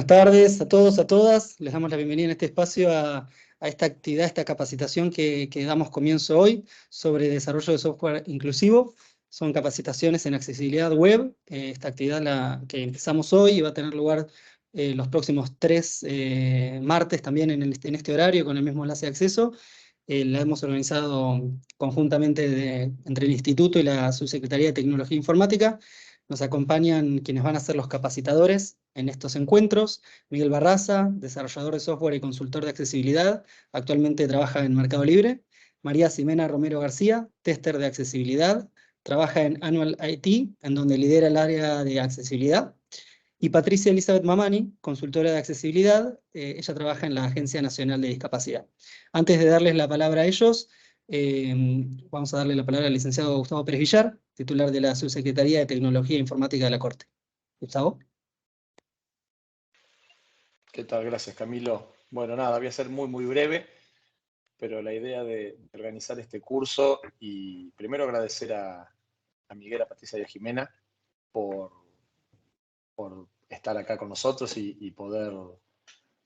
Buenas tardes a todos, a todas. Les damos la bienvenida en este espacio a esta actividad, esta capacitación que damos comienzo hoy sobre desarrollo de software inclusivo. Son capacitaciones en accesibilidad web. Esta actividad que empezamos hoy y va a tener lugar los próximos 3 martes también en este horario con el mismo enlace de acceso. La hemos organizado conjuntamente entre el Instituto y la Subsecretaría de Tecnología e Informática. Nos acompañan quienes van a ser los capacitadores en estos encuentros. Miguel Barraza, desarrollador de software y consultor de accesibilidad, actualmente trabaja en Mercado Libre. María Ximena Romero García, tester de accesibilidad, trabaja en Annual IT, en donde lidera el área de accesibilidad. Y Patricia Elizabeth Mamani, consultora de accesibilidad, ella trabaja en la Agencia Nacional de Discapacidad. Antes de darles la palabra a ellos, vamos a darle la palabra al licenciado Gustavo Pérez Villar, titular de la Subsecretaría de Tecnología e Informática de la Corte. Gustavo. ¿Qué tal? Gracias, Camilo. Bueno, nada, voy a ser muy breve, pero la idea de organizar este curso y primero agradecer a Miguel, a Patricia y a Jimena por estar acá con nosotros y poder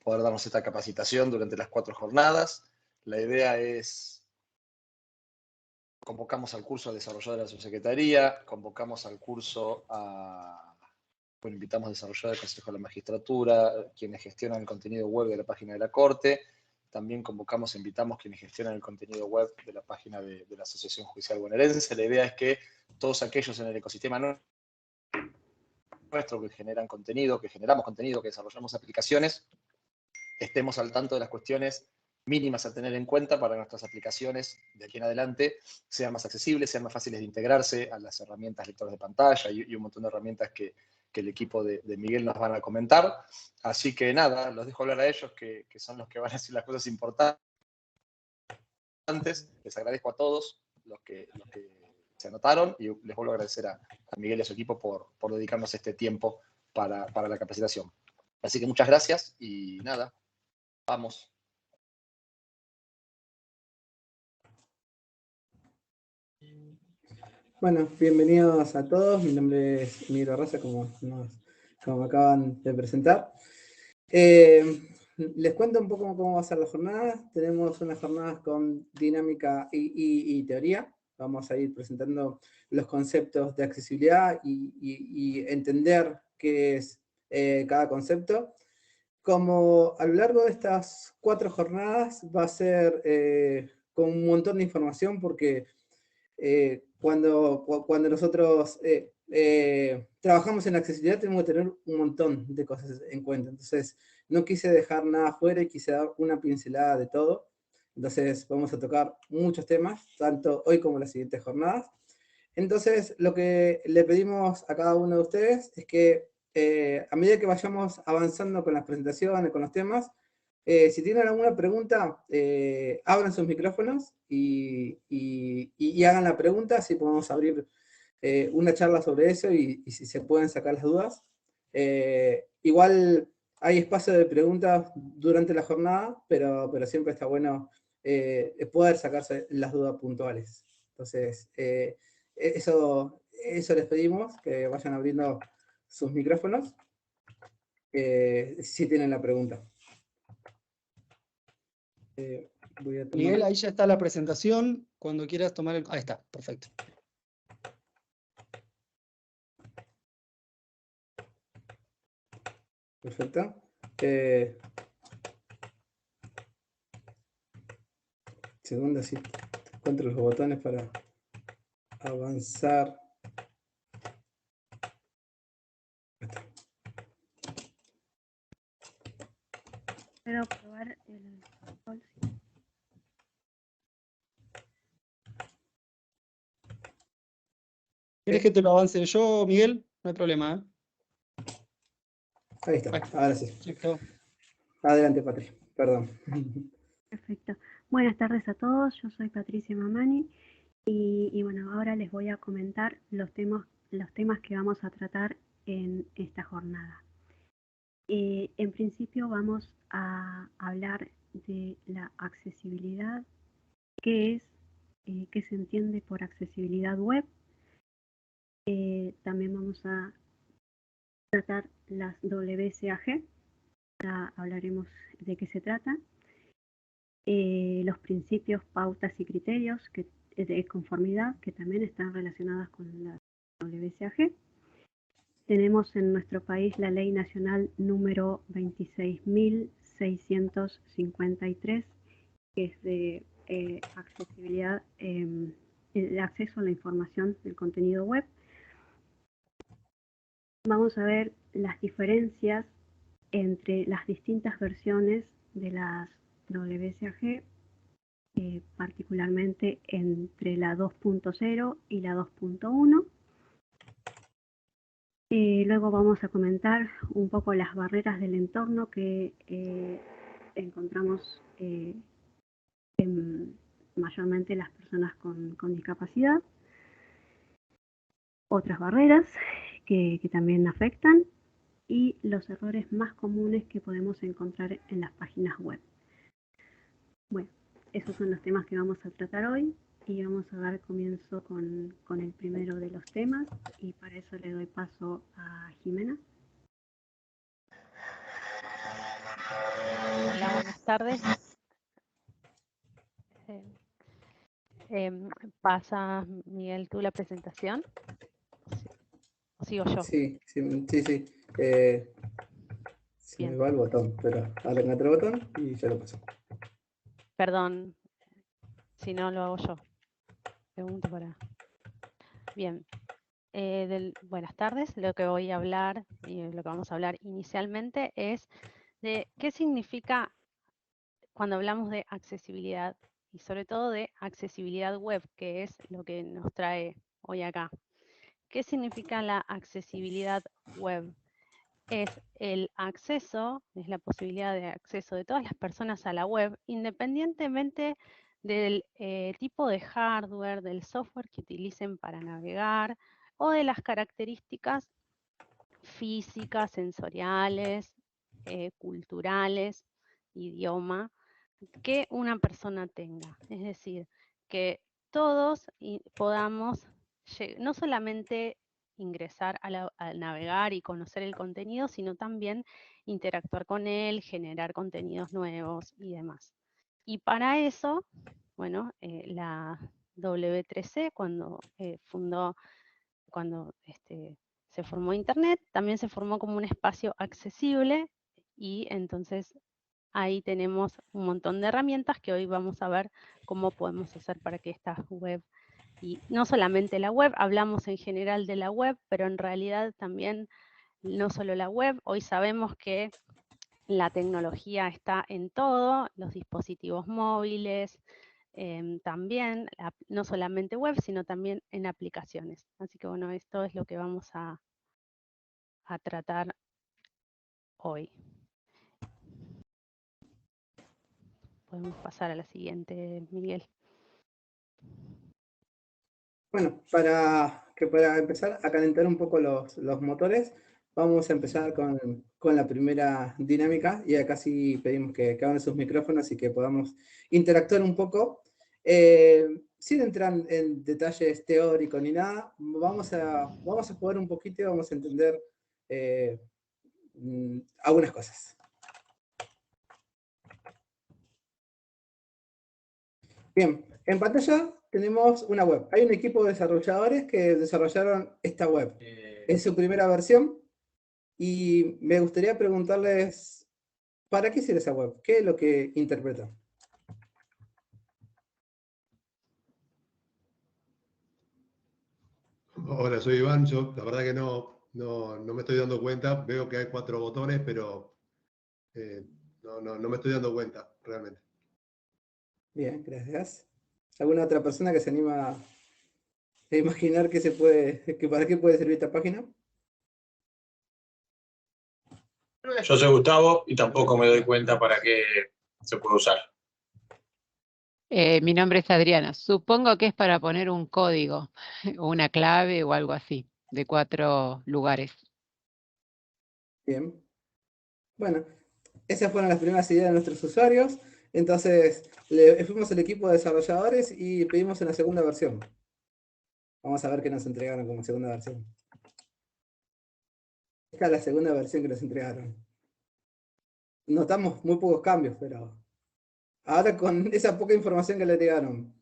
darnos esta capacitación durante las 4 jornadas. La idea es, convocamos al curso al desarrollador de la subsecretaría, convocamos al curso bueno, invitamos a desarrolladores del Consejo de la Magistratura, quienes gestionan el contenido web de la página de la Corte. También convocamos e invitamos quienes gestionan el contenido web de la página de la Asociación Judicial Bonaerense. La idea es que todos aquellos en el ecosistema nuestro que generan contenido, que generamos contenido, que desarrollamos aplicaciones, estemos al tanto de las cuestiones mínimas a tener en cuenta para que nuestras aplicaciones de aquí en adelante sean más accesibles, sean más fáciles de integrarse a las herramientas lectores de pantalla y un montón de herramientas que el equipo de Miguel nos van a comentar. Así que nada, los dejo hablar a ellos, que son los que van a decir las cosas importantes. Les agradezco a todos los que se anotaron y les vuelvo a agradecer a Miguel y a su equipo por dedicarnos este tiempo para la capacitación. Así que muchas gracias y nada, vamos. Bueno, bienvenidos a todos. Mi nombre es Miguel Barraza, como me acaban de presentar. Les cuento un poco cómo va a ser la jornada. Tenemos unas jornadas con dinámica y teoría. Vamos a ir presentando los conceptos de accesibilidad y entender qué es cada concepto. Como a lo largo de estas 4 jornadas va a ser con un montón de información porque cuando nosotros trabajamos en accesibilidad tenemos que tener un montón de cosas en cuenta. Entonces, no quise dejar nada fuera y quise dar una pincelada de todo. Entonces, vamos a tocar muchos temas, tanto hoy como en las siguientes jornadas. Entonces, lo que le pedimos a cada uno de ustedes es que a medida que vayamos avanzando con las presentaciones, con los temas, si tienen alguna pregunta, abran sus micrófonos y hagan la así así podemos abrir una charla sobre eso y si se pueden sacar las dudas. Igual hay espacio de preguntas durante la jornada, pero siempre está bueno poder sacarse las dudas puntuales. Entonces, eso les pedimos, que vayan abriendo sus micrófonos si tienen la pregunta. Voy a tomar... Miguel, ahí ya está la presentación. Cuando quieras tomar el... Ahí está, perfecto. Perfecto. Segundo, sí. Encuentro los botones para avanzar. ¿Puedo probar el control? ¿Quieres que te lo avance yo, Miguel? No hay problema, ¿eh? Ahí está, ahora sí. Perfecto. Adelante, Patri, perdón. Perfecto. Buenas tardes a todos, yo soy Patricia Mamani y bueno, ahora les voy a comentar los temas que vamos a tratar en esta jornada. En principio vamos a hablar de la accesibilidad, qué es, qué se entiende por accesibilidad web. También vamos a tratar las WCAG, Ahora hablaremos de qué se trata. Los principios, pautas y criterios de conformidad que también están relacionadas con la WCAG. Tenemos en nuestro país la Ley Nacional número 26.653, que es de accesibilidad, de acceso a la información del contenido web. Vamos a ver las diferencias entre las distintas versiones de las WCAG, particularmente entre la 2.0 y la 2.1. Luego vamos a comentar un poco las barreras del entorno que encontramos mayormente las personas con discapacidad. Otras barreras que también afectan y los errores más comunes que podemos encontrar en las páginas web. Bueno, esos son los temas que vamos a tratar hoy y vamos a dar comienzo con el primero de los temas y para eso le doy paso a Jimena. Hola, buenas tardes. ¿Pasa, Miguel, tú la presentación? ¿O sigo yo? Sí. Se Bien. me va el botón, pero ahora encontré el botón y ya lo paso. Perdón, si no lo hago yo. Pregunto para... Bien. Buenas tardes. Lo que voy a hablar y lo que vamos a hablar inicialmente es de qué significa cuando hablamos de accesibilidad y sobre todo de accesibilidad web, que es lo que nos trae hoy acá. ¿Qué significa la accesibilidad web? Es el acceso, es la posibilidad de acceso de todas las personas a la web, independientemente del tipo de hardware, del software que utilicen para navegar o de las características físicas, sensoriales, culturales, idioma, que una persona tenga. Es decir, que todos podamos no solamente ingresar a navegar y conocer el contenido, sino también interactuar con él, generar contenidos nuevos y demás. Y para eso, bueno, la W3C, cuando se formó Internet, también se formó como un espacio accesible y entonces ahí tenemos un montón de herramientas que hoy vamos a ver cómo podemos hacer para que esta web, y no solamente la web, hablamos en general de la web, pero en realidad también no solo la web, hoy sabemos que la tecnología está en todo, los dispositivos móviles, también, no solamente web, sino también en aplicaciones. Así que bueno, esto es lo que vamos a tratar hoy. Podemos pasar a la siguiente, Miguel. Bueno, para empezar a calentar un poco los motores, vamos a empezar con la primera dinámica y acá sí pedimos que abran sus micrófonos y que podamos interactuar un poco. Sin entrar en detalles teóricos ni nada, vamos a jugar un poquito y vamos a entender algunas cosas. Bien, en pantalla tenemos una web. Hay un equipo de desarrolladores que desarrollaron esta web. Es su primera versión y me gustaría preguntarles, ¿para qué sirve esa web? ¿Qué es lo que interpreta? Hola, soy Iván. Yo la verdad que no me estoy dando cuenta. Veo que hay 4 botones, pero no me estoy dando cuenta realmente. Bien, gracias. ¿Alguna otra persona que se anima a imaginar para qué puede servir esta página? Yo soy Gustavo y tampoco me doy cuenta para qué se puede usar. Mi nombre es Adriana. Supongo que es para poner un código, una clave o algo así, de 4 lugares. Bien. Bueno, esas fueron las primeras ideas de nuestros usuarios. Entonces, le fuimos al equipo de desarrolladores y pedimos una segunda versión. Vamos a ver qué nos entregaron como segunda versión. Esta es la segunda versión que nos entregaron. notamos muy pocos cambios, pero ahora con esa poca información que le agregaron,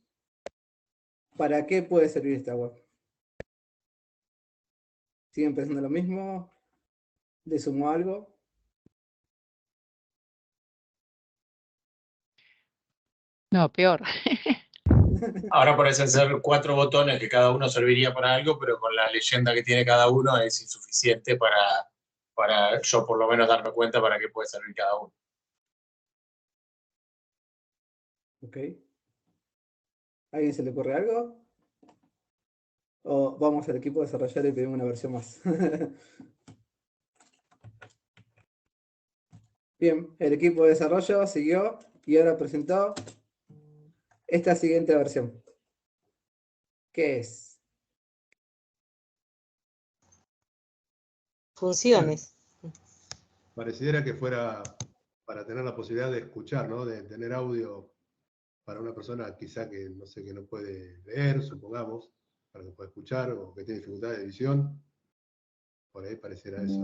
¿para qué puede servir esta web? ¿Siguen pensando lo mismo? ¿Le sumó algo? No, peor. Ahora parecen ser 4 botones que cada uno serviría para algo, pero con la leyenda que tiene cada uno es insuficiente para yo por lo menos darme cuenta para qué puede servir cada uno. Ok. ¿A alguien se le ocurre algo? ¿O vamos al equipo de desarrollar y pedimos una versión más? Bien, el equipo de desarrollo siguió y ahora presentó esta siguiente versión. ¿Qué es? Funciones. Pareciera que fuera para tener la posibilidad de escuchar, ¿no? De tener audio para una persona quizá que no sé, que no puede leer, supongamos, para que pueda escuchar o que tiene dificultad de visión. Por ahí pareciera eso.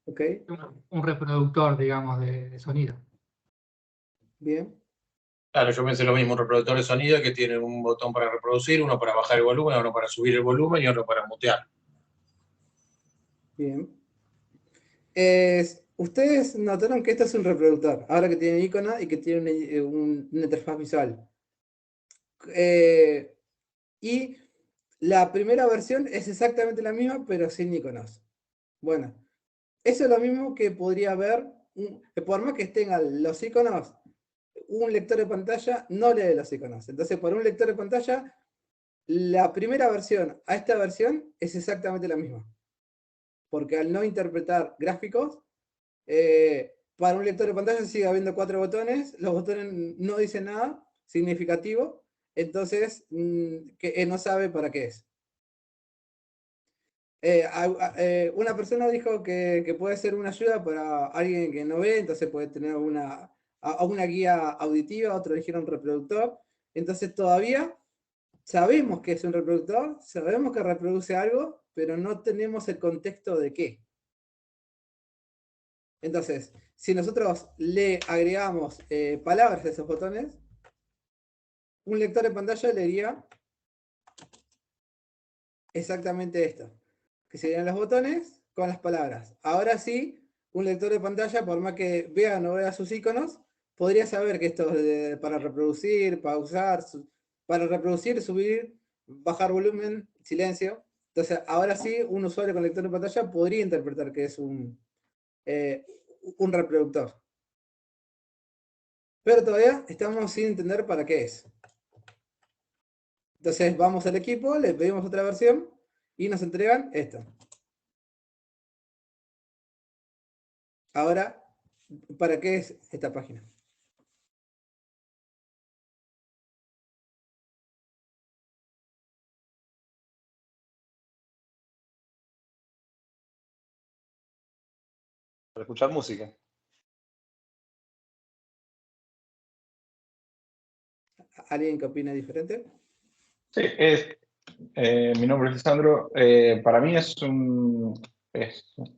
¿Ok? Un reproductor, digamos, de sonido. Bien. Claro, yo pensé lo mismo, un reproductor de sonido que tiene un botón para reproducir, uno para bajar el volumen, uno para subir el volumen y otro para mutear. Bien. Ustedes notaron que esto es un reproductor, ahora que tiene icono y que tiene una interfaz visual. Y la primera versión es exactamente la misma, pero sin iconos. Bueno, eso es lo mismo que podría haber, por más que tengan los iconos, un lector de pantalla no lee los iconos. Entonces, por un lector de pantalla, la primera versión a esta versión es exactamente la misma. Porque al no interpretar gráficos, para un lector de pantalla sigue habiendo 4 botones, los botones no dicen nada significativo, entonces que no sabe para qué es. Una persona dijo que puede ser una ayuda para alguien que no ve, entonces puede tener una guía auditiva, otros dijeron reproductor, entonces todavía sabemos que es un reproductor, sabemos que reproduce algo, pero no tenemos el contexto de qué. Entonces, si nosotros le agregamos palabras a esos botones, un lector de pantalla leería exactamente esto, que serían los botones con las palabras. Ahora sí, un lector de pantalla, por más que vea o no vea sus iconos, podría saber que esto es para reproducir, pausar, para reproducir, subir, bajar volumen, silencio. Entonces, ahora sí, un usuario con lector de pantalla podría interpretar que es un reproductor. Pero todavía estamos sin entender para qué es. Entonces vamos al equipo, le pedimos otra versión y nos entregan esto. Ahora, ¿para qué es esta página? Para escuchar música. ¿Alguien que opine diferente? Sí, mi nombre es Lisandro. Para mí es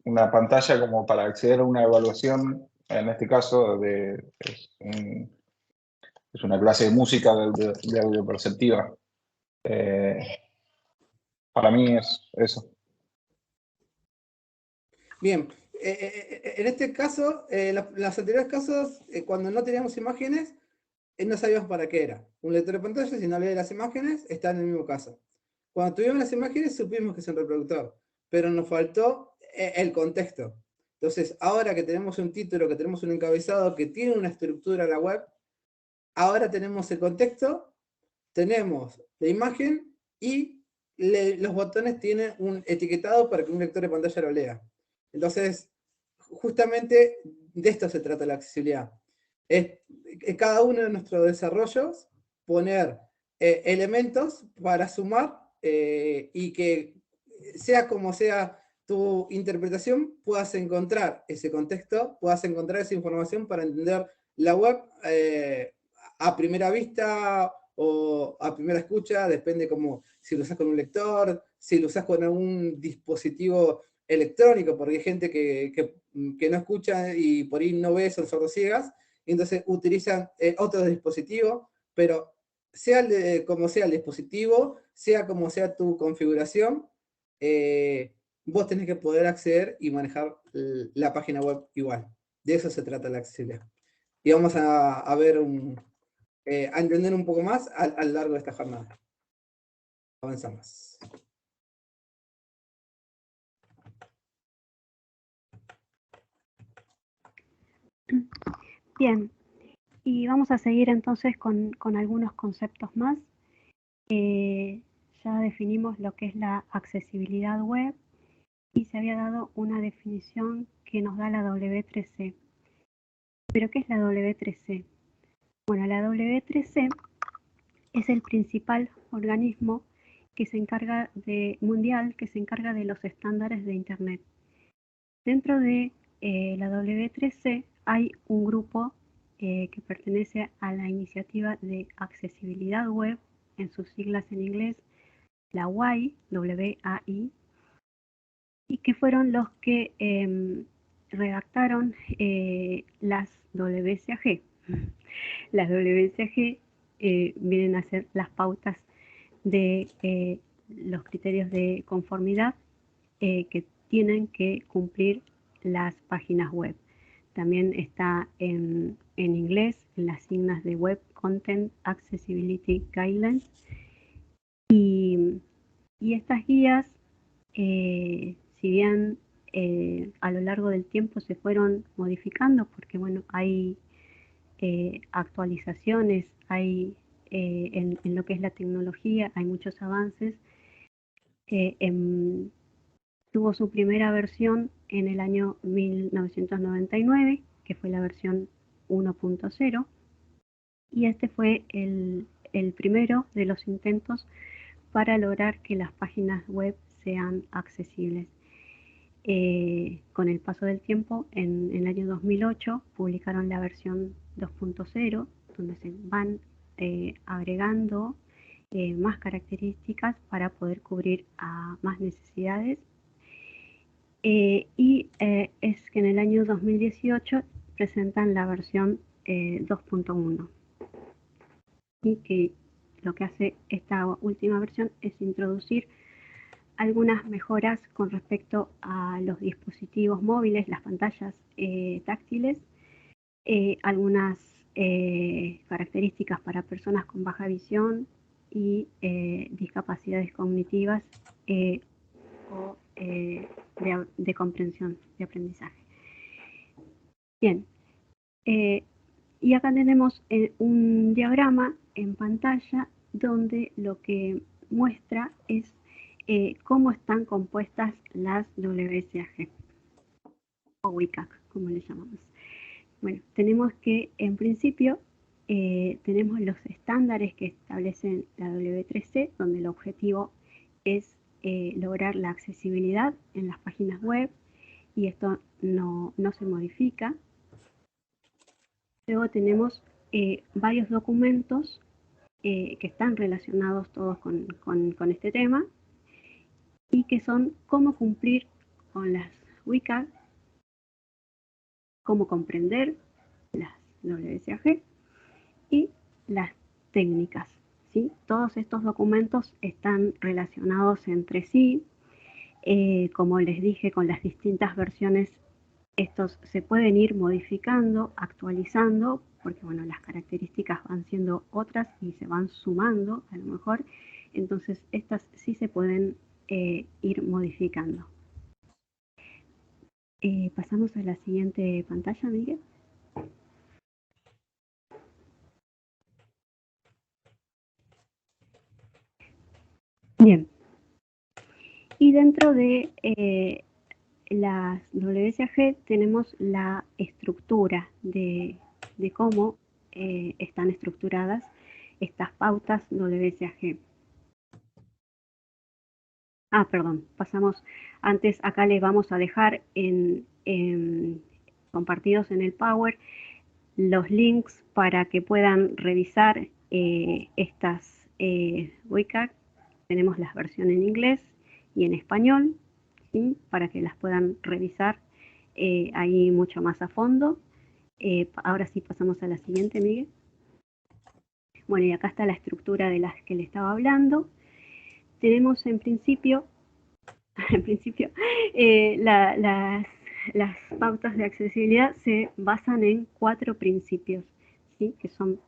una pantalla como para acceder a una evaluación, en este caso es una clase de música de audio perceptiva. Para mí es eso. Bien, en este caso, los anteriores casos, cuando no teníamos imágenes, no sabíamos para qué era. Un lector de pantalla, si no lee las imágenes, está en el mismo caso. Cuando tuvimos las imágenes, supimos que es un reproductor, pero nos faltó el contexto. Entonces, ahora que tenemos un título, que tenemos un encabezado, que tiene una estructura en la web, ahora tenemos el contexto, tenemos la imagen y los botones tienen un etiquetado para que un lector de pantalla lo lea. Entonces, justamente de esto se trata la accesibilidad. Es cada uno de nuestros desarrollos poner elementos para sumar y que sea como sea tu interpretación, puedas encontrar ese contexto, puedas encontrar esa información para entender la web a primera vista o a primera escucha, depende como si lo usas con un lector, si lo usas con algún dispositivo electrónico, porque hay gente que que no escuchan y por ahí no ven, son sordociegas, y entonces utilizan otro dispositivo, pero sea como sea el dispositivo, sea como sea tu configuración, vos tenés que poder acceder y manejar la página web igual. De eso se trata la accesibilidad. Y vamos a ver a entender un poco más a lo largo de esta jornada. Avanzamos. Bien, y vamos a seguir entonces con algunos conceptos más. Ya definimos lo que es la accesibilidad web y se había dado una definición que nos da la W3C. ¿Pero qué es la W3C? Bueno, la W3C es el principal organismo que se encarga mundial que se encarga de los estándares de Internet. Dentro de la W3C hay un grupo que pertenece a la iniciativa de accesibilidad web, en sus siglas en inglés, la WAI, W-A-I, y que fueron los que redactaron las WCAG. Las WCAG vienen a ser las pautas de los criterios de conformidad que tienen que cumplir las páginas web. También está en inglés, en las siglas de Web Content Accessibility Guidelines. Y estas guías, si bien a lo largo del tiempo se fueron modificando, porque bueno, hay actualizaciones, hay en lo que es la tecnología, hay muchos avances. Tuvo su primera versión en el año 1999, que fue la versión 1.0, y este fue el primero de los intentos para lograr que las páginas web sean accesibles. Con el paso del tiempo, en el año 2008, publicaron la versión 2.0, donde se van agregando más características para poder cubrir a más necesidades. Es que en el año 2018 presentan la versión 2.1, y que lo que hace esta última versión es introducir algunas mejoras con respecto a los dispositivos móviles, las pantallas táctiles, algunas características para personas con baja visión y discapacidades cognitivas o de comprensión, de aprendizaje. Bien, y acá tenemos un diagrama en pantalla donde lo que muestra es cómo están compuestas las WCAG o WCAG, como le llamamos. Bueno, tenemos que en principio tenemos los estándares que establecen la W3C, donde el objetivo es lograr la accesibilidad en las páginas web, y esto no se modifica. Luego tenemos varios documentos que están relacionados todos con este tema, y que son cómo cumplir con las WCAG, cómo comprender las WCAG y las técnicas, ¿sí? Todos estos documentos están relacionados entre sí. Como les dije, con las distintas versiones, estos se pueden ir modificando, actualizando, porque bueno, las características van siendo otras y se van sumando a lo mejor. Entonces estas sí se pueden ir modificando. Pasamos a la siguiente pantalla, Miguel. Bien. Y dentro de las WCAG tenemos la estructura de cómo están estructuradas estas pautas WCAG. Perdón, pasamos antes, acá les vamos a dejar compartidos en el Power los links para que puedan revisar estas WCAG. Tenemos las versiones en inglés y en español, ¿sí? Para que las puedan revisar ahí mucho más a fondo. Ahora sí pasamos a la siguiente, Miguel. Bueno, y acá está la estructura de las que le estaba hablando. Tenemos en principio, las pautas de accesibilidad se basan en 4 principios, ¿sí? Que son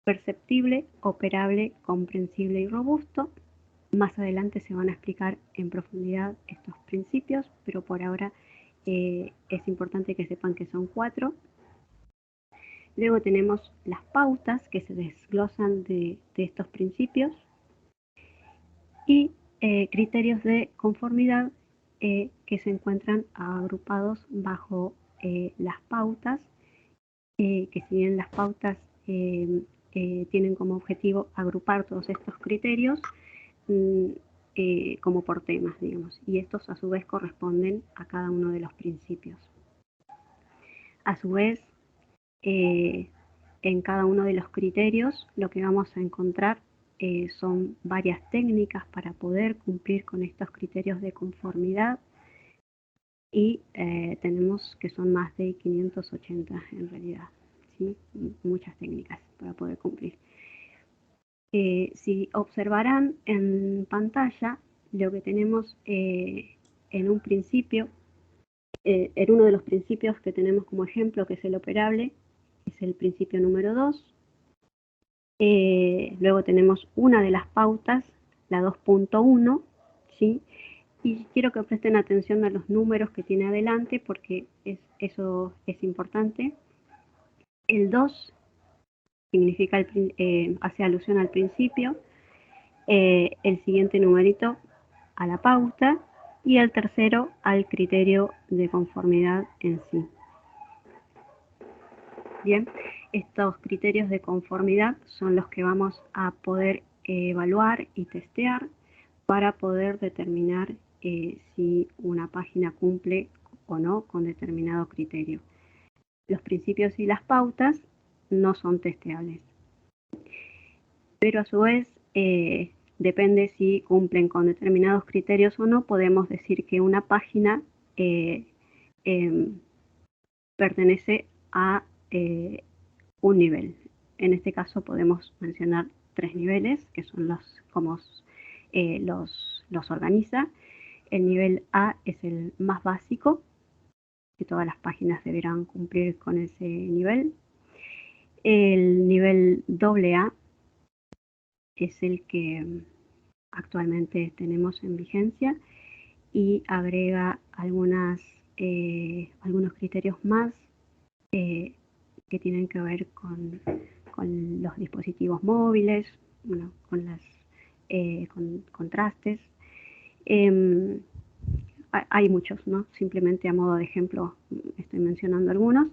perceptible, operable, comprensible y robusto. Más adelante se van a explicar en profundidad estos principios, pero por ahora es importante que sepan que son 4. Luego tenemos las pautas que se desglosan de estos principios y criterios de conformidad que se encuentran agrupados bajo las pautas, que si bien las pautas tienen como objetivo agrupar todos estos criterios como por temas, digamos, y estos a su vez corresponden a cada uno de los principios. A su vez, en cada uno de los criterios lo que vamos a encontrar son varias técnicas para poder cumplir con estos criterios de conformidad y tenemos que son más de 580 en realidad, ¿sí? Muchas técnicas para poder cumplir. Si observarán en pantalla lo que tenemos en un principio, en uno de los principios que tenemos como ejemplo, que es el operable, es el principio número 2. Luego tenemos una de las pautas, la 2.1, ¿sí? Y quiero que presten atención a los números que tiene adelante porque eso es importante. El 2 significa hace alusión al principio, el siguiente numerito a la pauta y el tercero al criterio de conformidad en sí. Bien, estos criterios de conformidad son los que vamos a poder evaluar y testear para poder determinar si una página cumple o no con determinado criterio. Los principios y las pautas no son testeables, pero a su vez depende si cumplen con determinados criterios o no, podemos decir que una página pertenece a un nivel. En este caso podemos mencionar 3 niveles, que son como los organiza. El nivel A es el más básico, que todas las páginas deberán cumplir con ese nivel. El nivel AA es el que actualmente tenemos en vigencia y agrega algunos criterios más que tienen que ver con los dispositivos móviles, bueno, con contrastes. Hay muchos, ¿no? Simplemente a modo de ejemplo estoy mencionando algunos.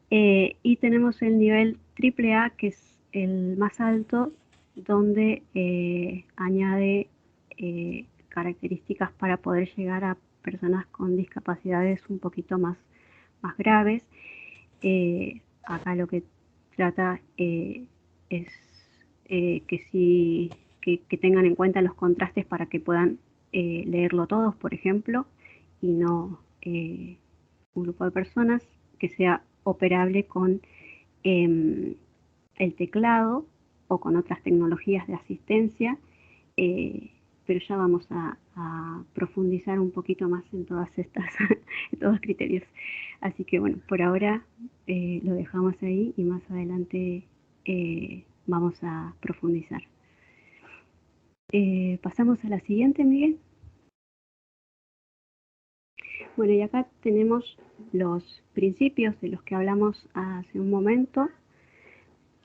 Y tenemos el nivel AAA, que es el más alto, donde añade características para poder llegar a personas con discapacidades un poquito más graves. Acá lo que trata es que tengan en cuenta los contrastes para que puedan leerlo todos, por ejemplo, y no un grupo de personas, que sea operable con el teclado o con otras tecnologías de asistencia, pero ya vamos a profundizar un poquito más en todas estas estos criterios. Así que bueno, por ahora lo dejamos ahí y más adelante vamos a profundizar. Pasamos a la siguiente, Miguel. Bueno, y acá tenemos los principios de los que hablamos hace un momento.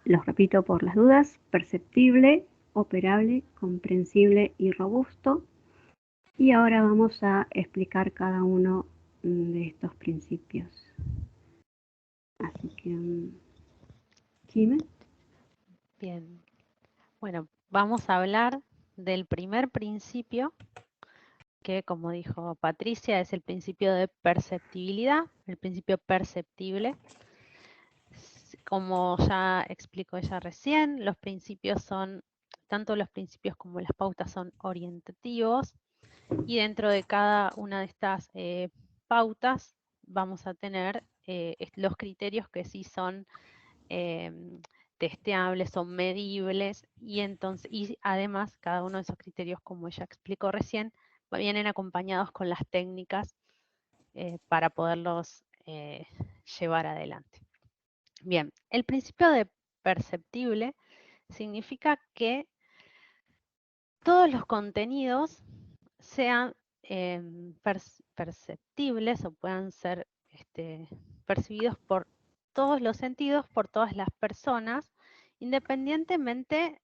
Los repito por las dudas: perceptible, operable, comprensible y robusto. Y ahora vamos a explicar cada uno de estos principios. Así que, Jimé. Bien. Bueno, vamos a hablar del primer principio, que como dijo Patricia, es el principio de perceptibilidad, el principio perceptible. Como ya explicó ella recién, los principios son, tanto los principios como las pautas son orientativos, y dentro de cada una de estas pautas vamos a tener los criterios que sí son testeables, son medibles, y además cada uno de esos criterios, como ella explicó recién, vienen acompañados con las técnicas para poderlos llevar adelante. Bien, el principio de perceptible significa que todos los contenidos sean perceptibles o puedan ser percibidos por todos los sentidos, por todas las personas, independientemente,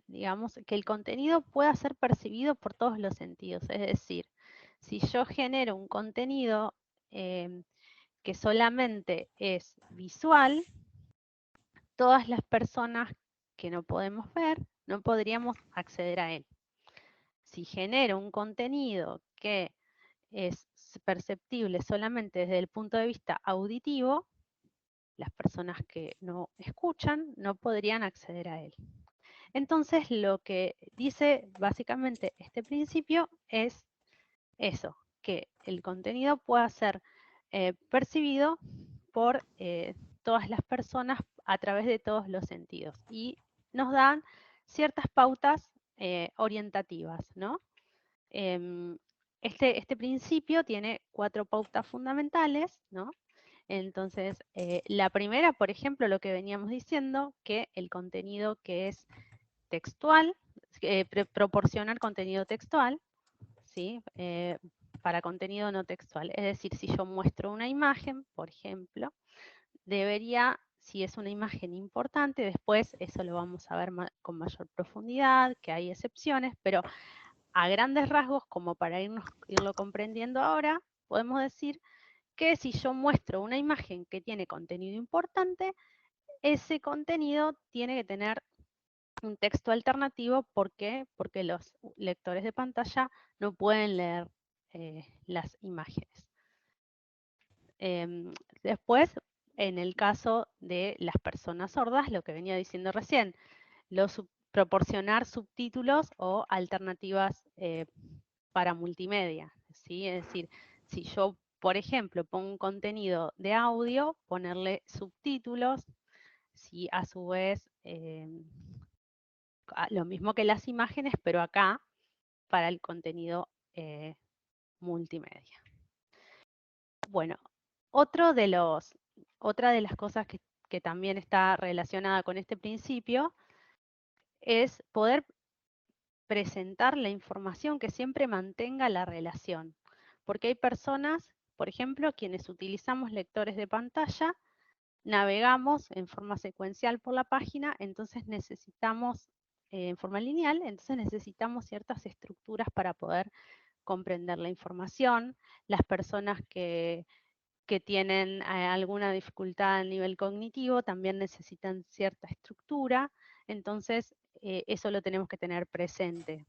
digamos, que el contenido pueda ser percibido por todos los sentidos. Es decir, si yo genero un contenido que solamente es visual, todas las personas que no podemos ver, no podríamos acceder a él. Si genero un contenido que es perceptible solamente desde el punto de vista auditivo, las personas que no escuchan no podrían acceder a él. Entonces, lo que dice básicamente este principio es eso, que el contenido pueda ser percibido por todas las personas a través de todos los sentidos. Y nos dan ciertas pautas orientativas, ¿no? Este principio tiene 4 pautas fundamentales, ¿no? Entonces, la primera, por ejemplo, lo que veníamos diciendo, que el contenido que es textual, proporcionar contenido textual, ¿sí? Para contenido no textual. Es decir, si yo muestro una imagen, por ejemplo, debería, si es una imagen importante, después eso lo vamos a ver con mayor profundidad, que hay excepciones, pero a grandes rasgos, como para irlo comprendiendo ahora, podemos decir que si yo muestro una imagen que tiene contenido importante, ese contenido tiene que tener un texto alternativo. ¿Por qué? Porque los lectores de pantalla no pueden leer las imágenes. Después, en el caso de las personas sordas, lo que venía diciendo recién, proporcionar subtítulos o alternativas para multimedia, ¿sí? Es decir, si yo, por ejemplo, pongo un contenido de audio, ponerle subtítulos, si a su vez lo mismo que las imágenes, pero acá para el contenido multimedia. Bueno, otra de las cosas que también está relacionada con este principio es poder presentar la información que siempre mantenga la relación. Porque hay personas, por ejemplo, quienes utilizamos lectores de pantalla, navegamos en forma secuencial por la página, entonces necesitamos, en forma lineal, entonces necesitamos ciertas estructuras para poder comprender la información. Las personas que tienen alguna dificultad a nivel cognitivo también necesitan cierta estructura, entonces eso lo tenemos que tener presente.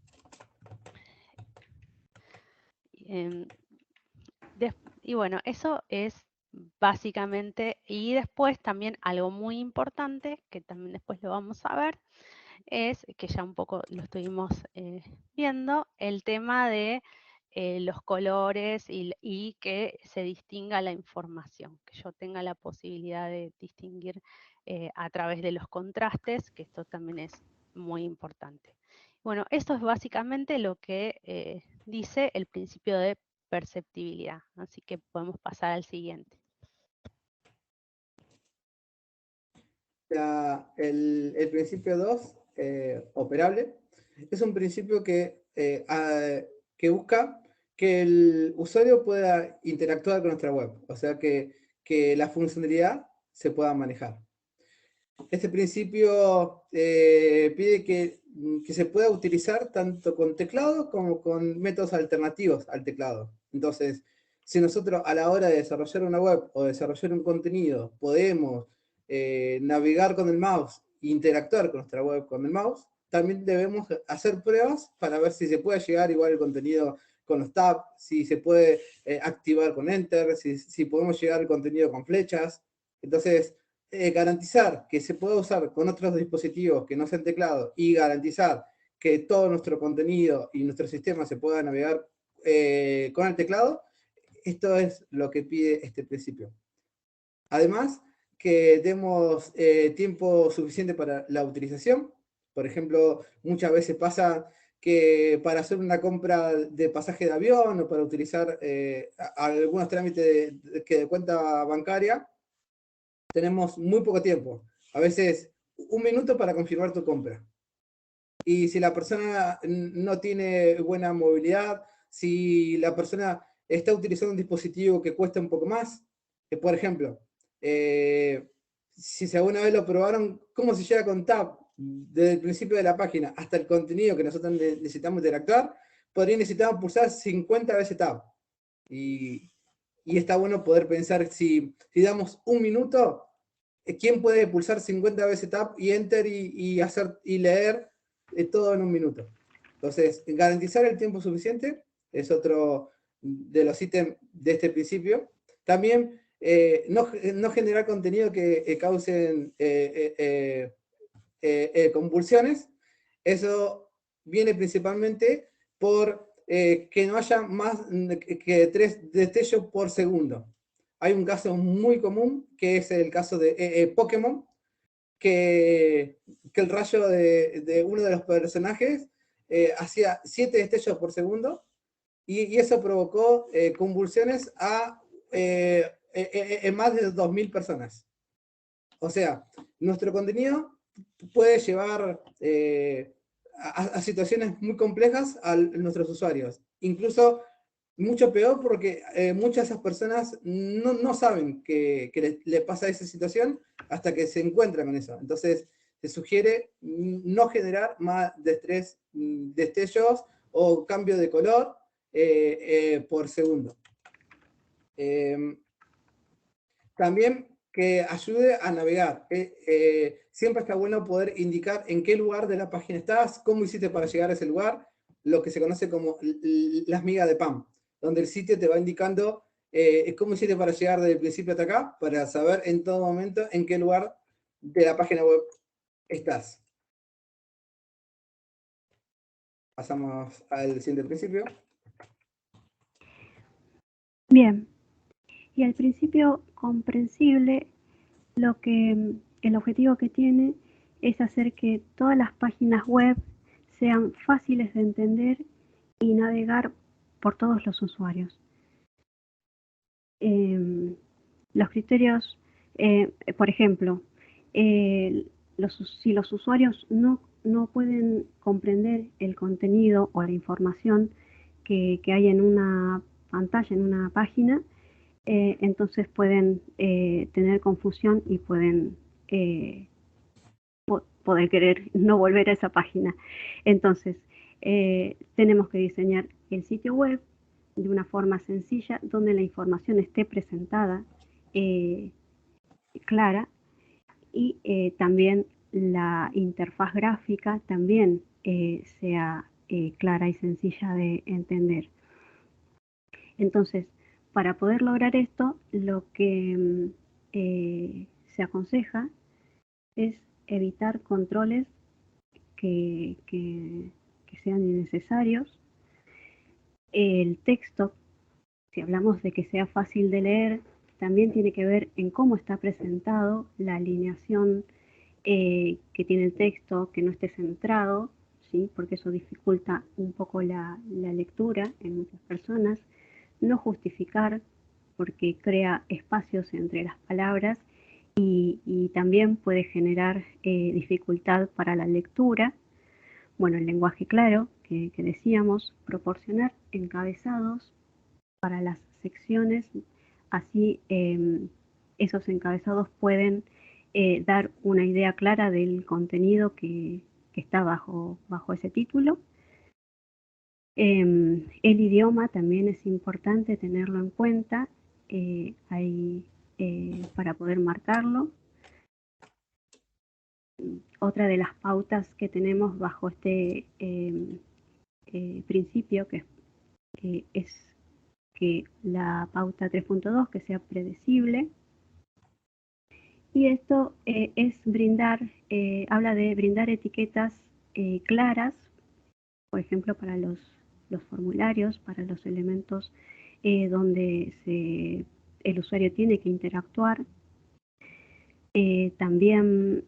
Y bueno, eso es básicamente, y después también algo muy importante, que también después lo vamos a ver, es, que ya un poco lo estuvimos viendo, el tema de los colores y que se distinga la información, que yo tenga la posibilidad de distinguir a través de los contrastes, que esto también es muy importante. Bueno, esto es básicamente lo que dice el principio de perceptibilidad, así que podemos pasar al siguiente. El principio 2, operable, es un principio que busca que el usuario pueda interactuar con nuestra web, o sea que la funcionalidad se pueda manejar. Este principio pide que se pueda utilizar tanto con teclado como con métodos alternativos al teclado. Entonces, si nosotros a la hora de desarrollar una web o desarrollar un contenido podemos navegar con el mouse e interactuar con nuestra web con el mouse, también debemos hacer pruebas para ver si se puede llegar igual el contenido con los tabs, si se puede activar con Enter, si podemos llegar al contenido con flechas. Entonces, garantizar que se pueda usar con otros dispositivos que no sean teclado y garantizar que todo nuestro contenido y nuestro sistema se pueda navegar con el teclado, Esto es lo que pide este principio. Además, que demos tiempo suficiente para la utilización. Por ejemplo, muchas veces pasa que para hacer una compra de pasaje de avión o para utilizar algunos trámites de cuenta bancaria, tenemos muy poco tiempo. A veces 1 minuto para confirmar tu compra. Y si la persona no tiene buena movilidad, si la persona está utilizando un dispositivo que cuesta un poco más, por ejemplo, si alguna vez lo probaron, ¿cómo se llega con Tab? Desde el principio de la página hasta el contenido que nosotros necesitamos interactuar, necesitamos pulsar 50 veces Tab. Y está bueno poder pensar si damos 1 minuto, ¿quién puede pulsar 50 veces Tab y Enter y leer todo en 1 minuto? Entonces, garantizar el tiempo suficiente es otro de los ítems de este principio. También no generar contenido que causen convulsiones. Eso viene principalmente por que no haya más que 3 destellos por segundo. Hay un caso muy común, que es el caso de Pokémon, que el rayo de uno de los personajes hacía 7 destellos por segundo, y eso provocó convulsiones en más de 2.000 personas. O sea, nuestro contenido puede llevar a situaciones muy complejas a nuestros usuarios. Incluso mucho peor, porque muchas de esas personas no saben que le pasa esa situación hasta que se encuentran con eso. Entonces, se sugiere no generar más de 3 destellos o cambio de color por segundo. También que ayude a navegar. Siempre está bueno poder indicar en qué lugar de la página estás, cómo hiciste para llegar a ese lugar, lo que se conoce como las migas de pan, donde el sitio te va indicando cómo hiciste para llegar desde el principio hasta acá, para saber en todo momento en qué lugar de la página web estás. Pasamos al siguiente principio. Bien, y al principio comprensible, el objetivo que tiene es hacer que todas las páginas web sean fáciles de entender y navegar por todos los usuarios. Los criterios, por ejemplo, si los usuarios no pueden comprender el contenido o la información que hay en una pantalla, en una página, entonces pueden tener confusión y pueden poder querer no volver a esa página. Entonces, tenemos que diseñar el sitio web de una forma sencilla, donde la información esté presentada clara, y también la interfaz gráfica también sea clara y sencilla de entender. Entonces, para poder lograr esto, lo que se aconseja es evitar controles que sean innecesarios. El texto, si hablamos de que sea fácil de leer, también tiene que ver en cómo está presentado, la alineación que tiene el texto, que no esté centrado, ¿sí? Porque eso dificulta un poco la lectura en muchas personas. No justificar, porque crea espacios entre las palabras y también puede generar dificultad para la lectura. Bueno, el lenguaje claro, que decíamos, proporcionar encabezados para las secciones, así esos encabezados pueden dar una idea clara del contenido que está bajo ese título. El idioma también es importante tenerlo en cuenta para poder marcarlo. Otra de las pautas que tenemos bajo este principio, que es que la pauta 3.2 que sea predecible. Y esto es habla de brindar etiquetas claras, por ejemplo, para los formularios, para los elementos donde el usuario tiene que interactuar. También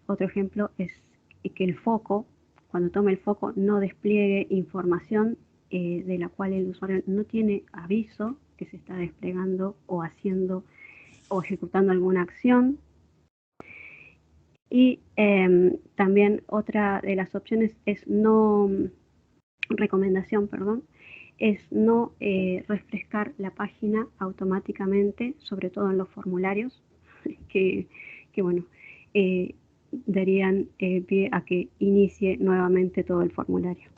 otro ejemplo es que el foco, cuando toma el foco, no despliegue información de la cual el usuario no tiene aviso que se está desplegando o haciendo o ejecutando alguna acción. Y también otra de las opciones es recomendación, es no refrescar la página automáticamente, sobre todo en los formularios, que bueno, darían pie a que inicie nuevamente todo el formulario.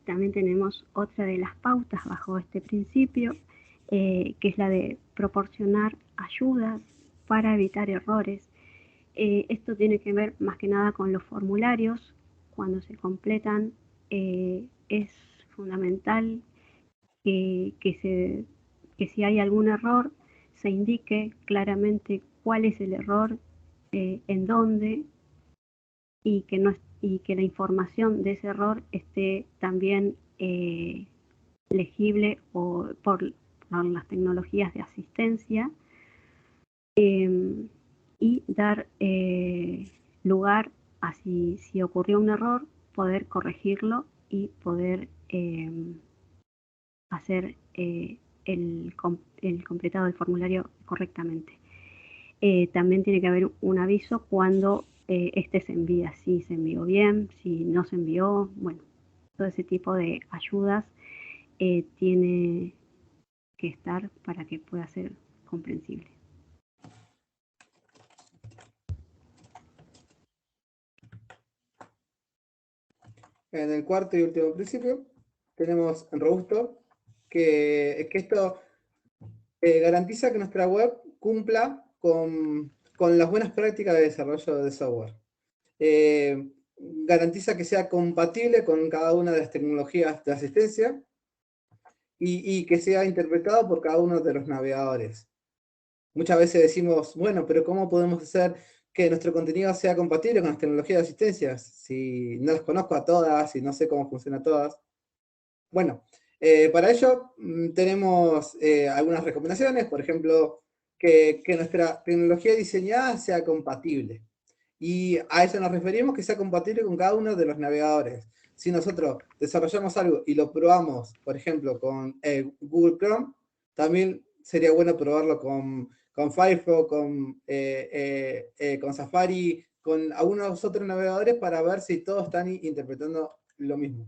También tenemos otra de las pautas bajo este principio, que es la de proporcionar ayudas para evitar errores. Esto tiene que ver más que nada con los formularios. Cuando se completan, es fundamental que si hay algún error, se indique claramente cuál es el error, en dónde, y que la información de ese error esté también legible por las tecnologías de asistencia, y dar lugar a si ocurrió un error, poder corregirlo y poder hacer el completado del formulario correctamente. También tiene que haber un aviso cuando este se envía, si se envió bien, si no se envió, bueno, todo ese tipo de ayudas tiene que estar para que pueda ser comprensible. En el cuarto y último principio tenemos en robusto que esto garantiza que nuestra web cumpla con las buenas prácticas de desarrollo de software. Garantiza que sea compatible con cada una de las tecnologías de asistencia y que sea interpretado por cada uno de los navegadores. Muchas veces decimos, bueno, pero ¿cómo podemos hacer que nuestro contenido sea compatible con las tecnologías de asistencia si no las conozco a todas y no sé cómo funcionan todas? Bueno, para ello tenemos algunas recomendaciones, por ejemplo, que nuestra tecnología diseñada sea compatible. Y a eso nos referimos, que sea compatible con cada uno de los navegadores. Si nosotros desarrollamos algo y lo probamos, por ejemplo, con Google Chrome, también sería bueno probarlo con Firefox, con Safari, con algunos otros navegadores para ver si todos están interpretando lo mismo.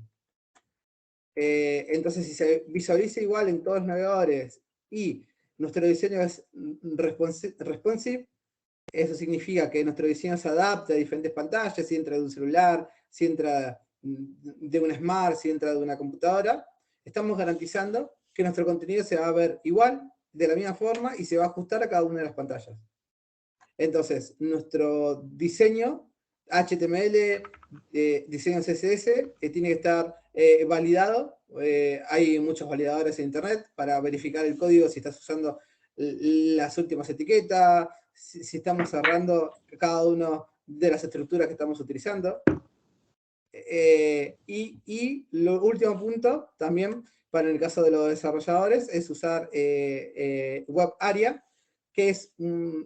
Entonces, si se visualiza igual en todos los navegadores y nuestro diseño es responsive, eso significa que nuestro diseño se adapta a diferentes pantallas, si entra de un celular, si entra de una Smart, si entra de una computadora. Estamos garantizando que nuestro contenido se va a ver igual, de la misma forma, y se va a ajustar a cada una de las pantallas. Entonces, nuestro diseño HTML, diseño CSS, tiene que estar validado. Hay muchos validadores en internet para verificar el código, si estás usando las últimas etiquetas, si estamos cerrando cada una de las estructuras que estamos utilizando. Y lo último punto, también para el caso de los desarrolladores, es usar Web Area, que es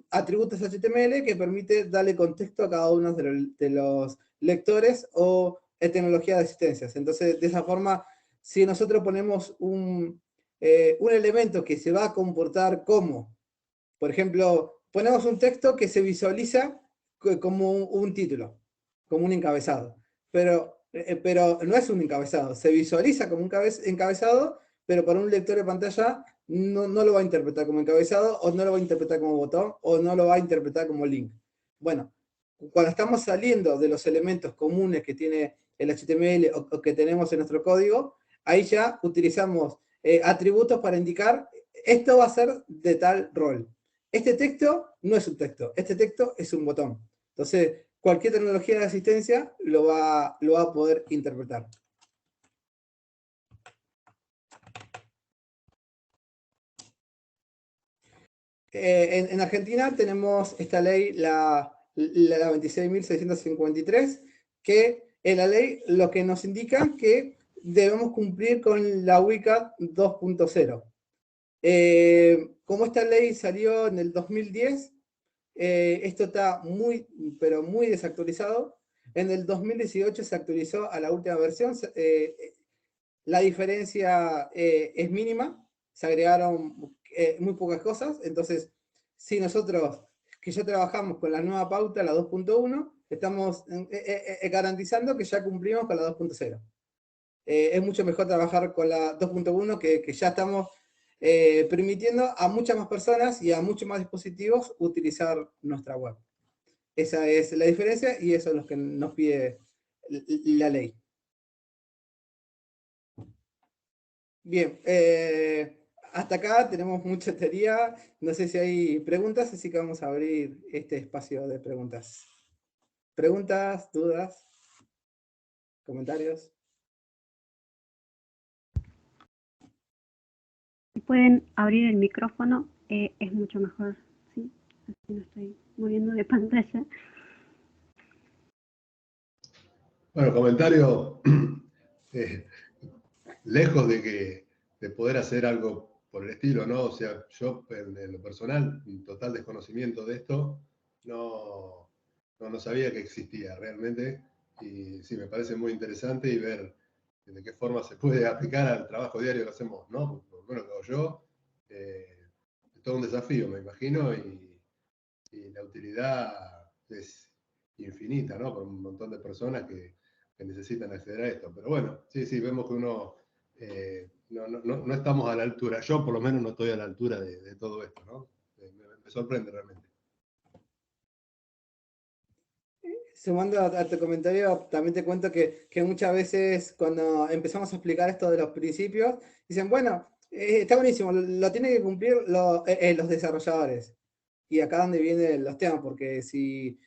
atributos HTML que permite darle contexto a cada uno de los lectores o tecnología de asistencias. Entonces, de esa forma, si nosotros ponemos un elemento que se va a comportar como, por ejemplo, ponemos un texto que se visualiza como un título, como un encabezado, pero no es un encabezado, se visualiza como un encabezado, pero para un lector de pantalla no lo va a interpretar como encabezado, o no lo va a interpretar como botón, o no lo va a interpretar como link. Bueno, cuando estamos saliendo de los elementos comunes que tiene el HTML o que tenemos en nuestro código, ahí ya utilizamos atributos para indicar, esto va a ser de tal rol. Este texto no es un texto, este texto es un botón. Entonces, cualquier tecnología de asistencia lo va a poder interpretar. En Argentina tenemos esta ley, la 26.653, que en la ley lo que nos indica que debemos cumplir con la UICAD 2.0. Como esta ley salió en el 2010, esto está muy, pero muy desactualizado. En el 2018 se actualizó a la última versión. La diferencia es mínima, se agregaron muy pocas cosas. Entonces, si nosotros, que ya trabajamos con la nueva pauta, la 2.1, estamos garantizando que ya cumplimos con la 2.0. Es mucho mejor trabajar con la 2.1 que ya estamos permitiendo a muchas más personas y a muchos más dispositivos utilizar nuestra web. Esa es la diferencia y eso es lo que nos pide la ley. Bien, hasta acá tenemos mucha teoría. No sé si hay preguntas, así que vamos a abrir este espacio de preguntas. ¿Preguntas, dudas, comentarios? Si pueden abrir el micrófono, es mucho mejor, ¿sí? Así no estoy moviendo de pantalla. Bueno, comentario, lejos de poder hacer algo por el estilo, ¿no? O sea, yo en lo personal, un total desconocimiento de esto, no sabía que existía realmente, y sí, me parece muy interesante y ver de qué forma se puede aplicar al trabajo diario que hacemos, ¿no? Por lo menos que hago yo, es todo un desafío, me imagino, y la utilidad es infinita, ¿no? Por un montón de personas que necesitan acceder a esto. Pero bueno, sí, vemos que uno no estamos a la altura. Yo por lo menos no estoy a la altura de todo esto, ¿no? Me sorprende realmente. Sumando a tu comentario, también te cuento que muchas veces cuando empezamos a explicar esto de los principios, dicen, bueno, está buenísimo, lo tienen que cumplir los desarrolladores. Y acá donde vienen los temas, porque si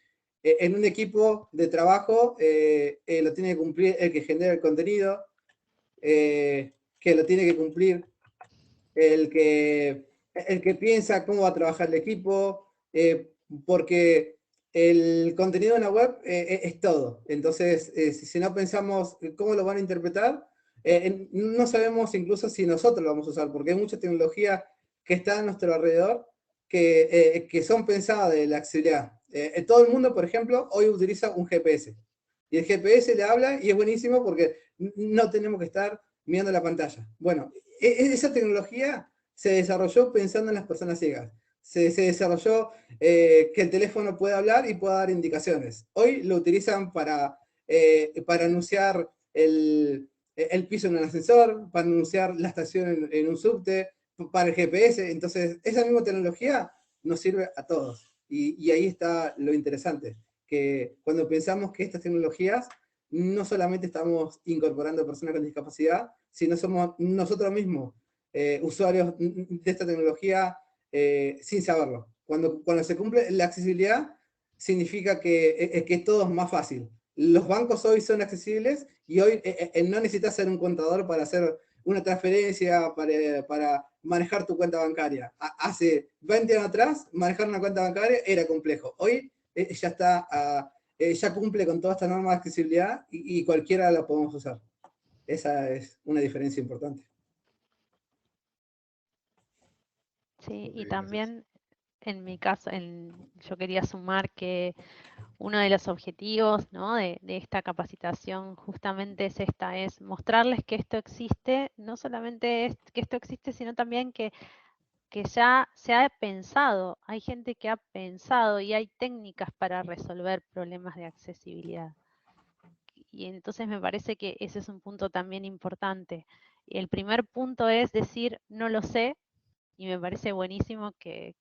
en un equipo de trabajo lo tiene que cumplir el que genera el contenido, que lo tiene que cumplir el que piensa cómo va a trabajar el equipo, porque el contenido de una web es todo. Entonces, si no pensamos cómo lo van a interpretar, no sabemos incluso si nosotros lo vamos a usar, porque hay mucha tecnología que está a nuestro alrededor que son pensadas de la accesibilidad. Todo el mundo, por ejemplo, hoy utiliza un GPS. Y el GPS le habla y es buenísimo porque no tenemos que estar mirando la pantalla. Bueno, esa tecnología se desarrolló pensando en las personas ciegas. Se desarrolló que el teléfono pueda hablar y pueda dar indicaciones. Hoy lo utilizan para anunciar el piso en un ascensor, para anunciar la estación en un subte, para el GPS. Entonces, esa misma tecnología nos sirve a todos. Y ahí está lo interesante, que cuando pensamos que estas tecnologías no solamente estamos incorporando personas con discapacidad, sino somos nosotros mismos usuarios de esta tecnología sin saberlo. Cuando se cumple la accesibilidad, significa que todo es más fácil. Los bancos hoy son accesibles y hoy no necesitas ser un contador para hacer una transferencia, para manejar tu cuenta bancaria. Hace 20 años atrás, manejar una cuenta bancaria era complejo. Hoy ya está, ya cumple con toda esta norma de accesibilidad y cualquiera la podemos usar. Esa es una diferencia importante. Sí, y también en mi caso, yo quería sumar que uno de los objetivos, ¿no?, de esta capacitación justamente es mostrarles que esto existe, no solamente que esto existe, sino también que ya se ha pensado, hay gente que ha pensado y hay técnicas para resolver problemas de accesibilidad. Y entonces me parece que ese es un punto también importante. El primer punto es decir, no lo sé, y me parece buenísimo que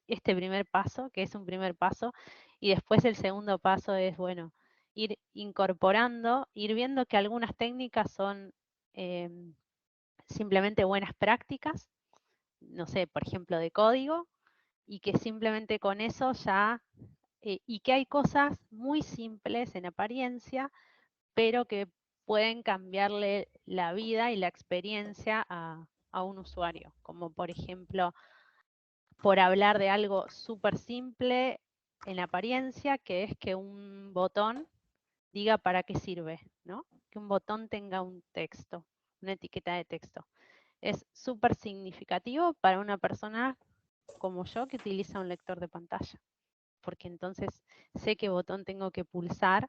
este primer paso, que es un primer paso, y después el segundo paso es, bueno, ir incorporando, ir viendo que algunas técnicas son simplemente buenas prácticas, no sé, por ejemplo, de código, y que simplemente con eso ya, y que hay cosas muy simples en apariencia, pero que pueden cambiarle la vida y la experiencia a un usuario, como por ejemplo, por hablar de algo súper simple en apariencia, que es que un botón diga para qué sirve, ¿no? Que un botón tenga un texto, una etiqueta de texto. Es súper significativo para una persona como yo que utiliza un lector de pantalla, porque entonces sé qué botón tengo que pulsar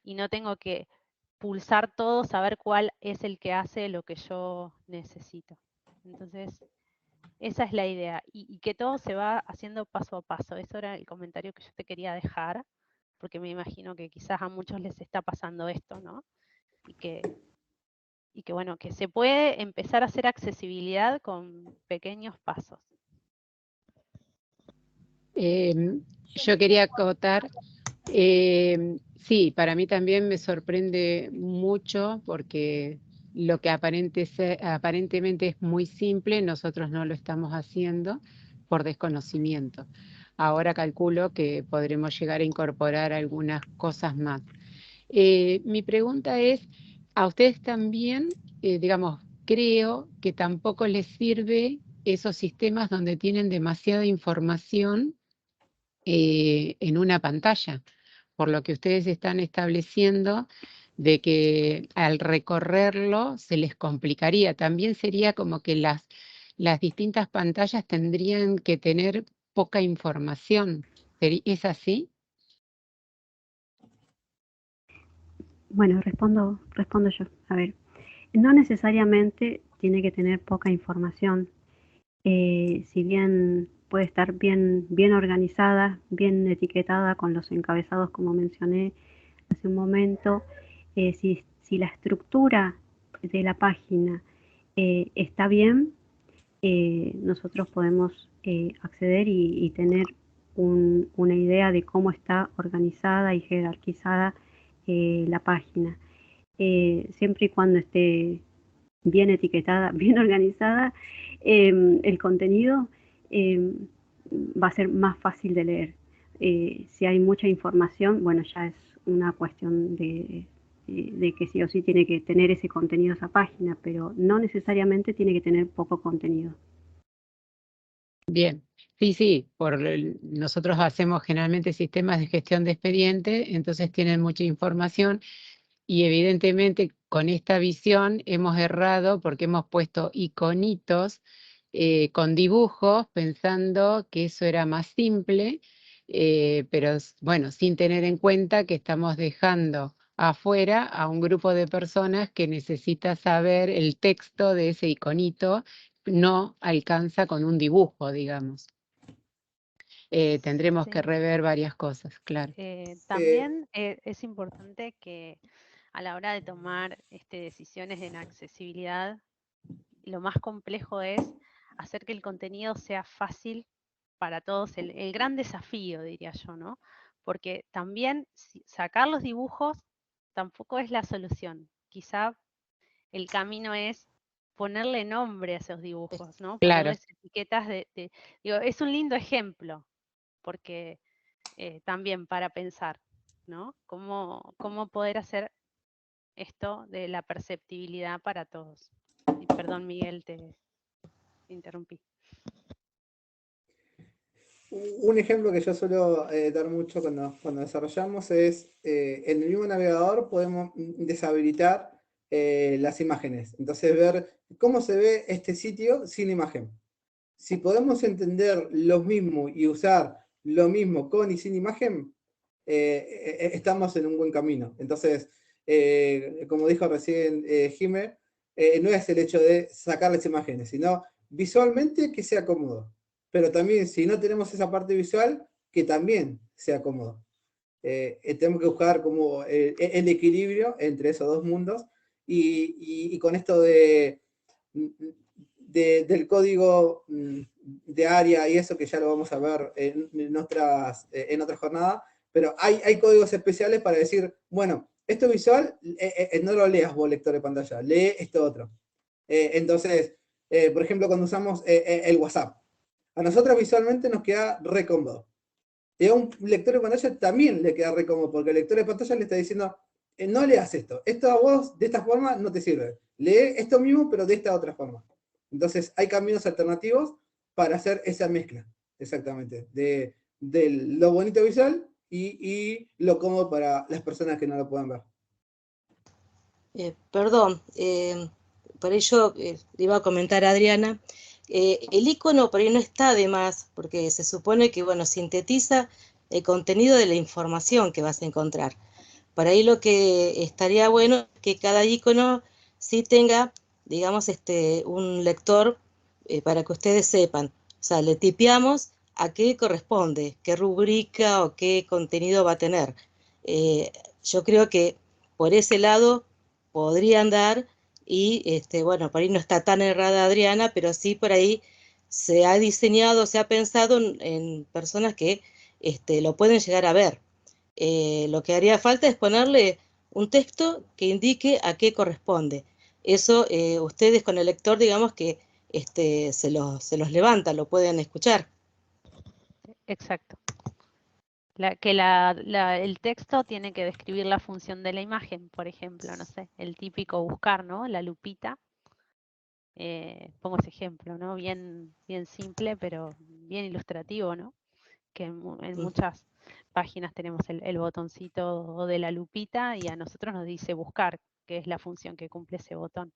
y no tengo que pulsar todo, saber cuál es el que hace lo que yo necesito. Entonces, esa es la idea, y que todo se va haciendo paso a paso. Eso era el comentario que yo te quería dejar, porque me imagino que quizás a muchos les está pasando esto, ¿no? Y que bueno, que se puede empezar a hacer accesibilidad con pequeños pasos. Yo quería acotar, sí, para mí también me sorprende mucho porque lo que aparentemente es muy simple, nosotros no lo estamos haciendo por desconocimiento. Ahora calculo que podremos llegar a incorporar algunas cosas más. Mi pregunta es, ¿a ustedes también, digamos, creo que tampoco les sirve esos sistemas donde tienen demasiada información en una pantalla? Por lo que ustedes están estableciendo de que al recorrerlo se les complicaría. También sería como que las distintas pantallas tendrían que tener poca información. ¿Es así? Bueno, respondo yo. A ver, no necesariamente tiene que tener poca información. Si bien puede estar bien organizada, bien etiquetada con los encabezados como mencioné hace un momento, si la estructura de la página está bien, nosotros podemos acceder y tener una idea de cómo está organizada y jerarquizada la página. Siempre y cuando esté bien etiquetada, bien organizada, el contenido va a ser más fácil de leer. Si hay mucha información, bueno, ya es una cuestión de que sí o sí tiene que tener ese contenido esa página, pero no necesariamente tiene que tener poco contenido. Bien, sí, nosotros hacemos generalmente sistemas de gestión de expediente, entonces tienen mucha información y evidentemente con esta visión hemos errado porque hemos puesto iconitos con dibujos pensando que eso era más simple, pero bueno, sin tener en cuenta que estamos dejando afuera a un grupo de personas que necesita saber el texto de ese iconito, no alcanza con un dibujo, digamos. Tendremos que Sí. rever varias cosas, claro. También es importante que a la hora de tomar decisiones en accesibilidad, lo más complejo es hacer que el contenido sea fácil para todos, el gran desafío, diría yo, ¿no? Porque también sacar los dibujos tampoco es la solución. Quizá el camino es ponerle nombre a esos dibujos, ¿no? Claro. Ponerles etiquetas digo, es un lindo ejemplo, porque también para pensar, ¿no? ¿Cómo poder hacer esto de la perceptibilidad para todos? Y perdón, Miguel, te interrumpí. Un ejemplo que yo suelo dar mucho cuando desarrollamos es, en el mismo navegador podemos deshabilitar las imágenes. Entonces ver cómo se ve este sitio sin imagen. Si podemos entender lo mismo y usar lo mismo con y sin imagen, estamos en un buen camino. Entonces, como dijo recién Jimé, no es el hecho de sacar las imágenes, sino visualmente que sea cómodo. Pero también, si no tenemos esa parte visual, que también sea cómodo. Tenemos que buscar como el equilibrio entre esos dos mundos, y con esto del código de área y eso, que ya lo vamos a ver en otras jornadas, pero hay códigos especiales para decir, bueno, esto visual, no lo leas vos, lector de pantalla, lee esto otro. Entonces, por ejemplo, cuando usamos el WhatsApp, a nosotros visualmente nos queda re cómodo. Y a un lector de pantalla también le queda re cómodo, porque el lector de pantalla le está diciendo, no leas esto a vos de esta forma no te sirve. Lee esto mismo, pero de esta otra forma. Entonces hay caminos alternativos para hacer esa mezcla, exactamente, de lo bonito visual y lo cómodo para las personas que no lo puedan ver. Perdón, por ello le iba a comentar a Adriana, el icono por ahí no está de más, porque se supone que, bueno, sintetiza el contenido de la información que vas a encontrar. Por ahí lo que estaría bueno es que cada icono sí tenga, digamos, un lector para que ustedes sepan. O sea, le tipeamos a qué corresponde, qué rubrica o qué contenido va a tener. Yo creo que por ese lado podría andar y, bueno, por ahí no está tan errada Adriana, pero sí por ahí se ha diseñado, se ha pensado en personas que lo pueden llegar a ver. Lo que haría falta es ponerle un texto que indique a qué corresponde. Eso ustedes con el lector, digamos que se los levanta, lo pueden escuchar. Exacto. El texto tiene que describir la función de la imagen, por ejemplo, no sé, el típico buscar, ¿no? La lupita. Pongo ese ejemplo, ¿no? Bien simple, pero bien ilustrativo, ¿no? Que en muchas páginas tenemos el botoncito de la lupita y a nosotros nos dice buscar, que es la función que cumple ese botón.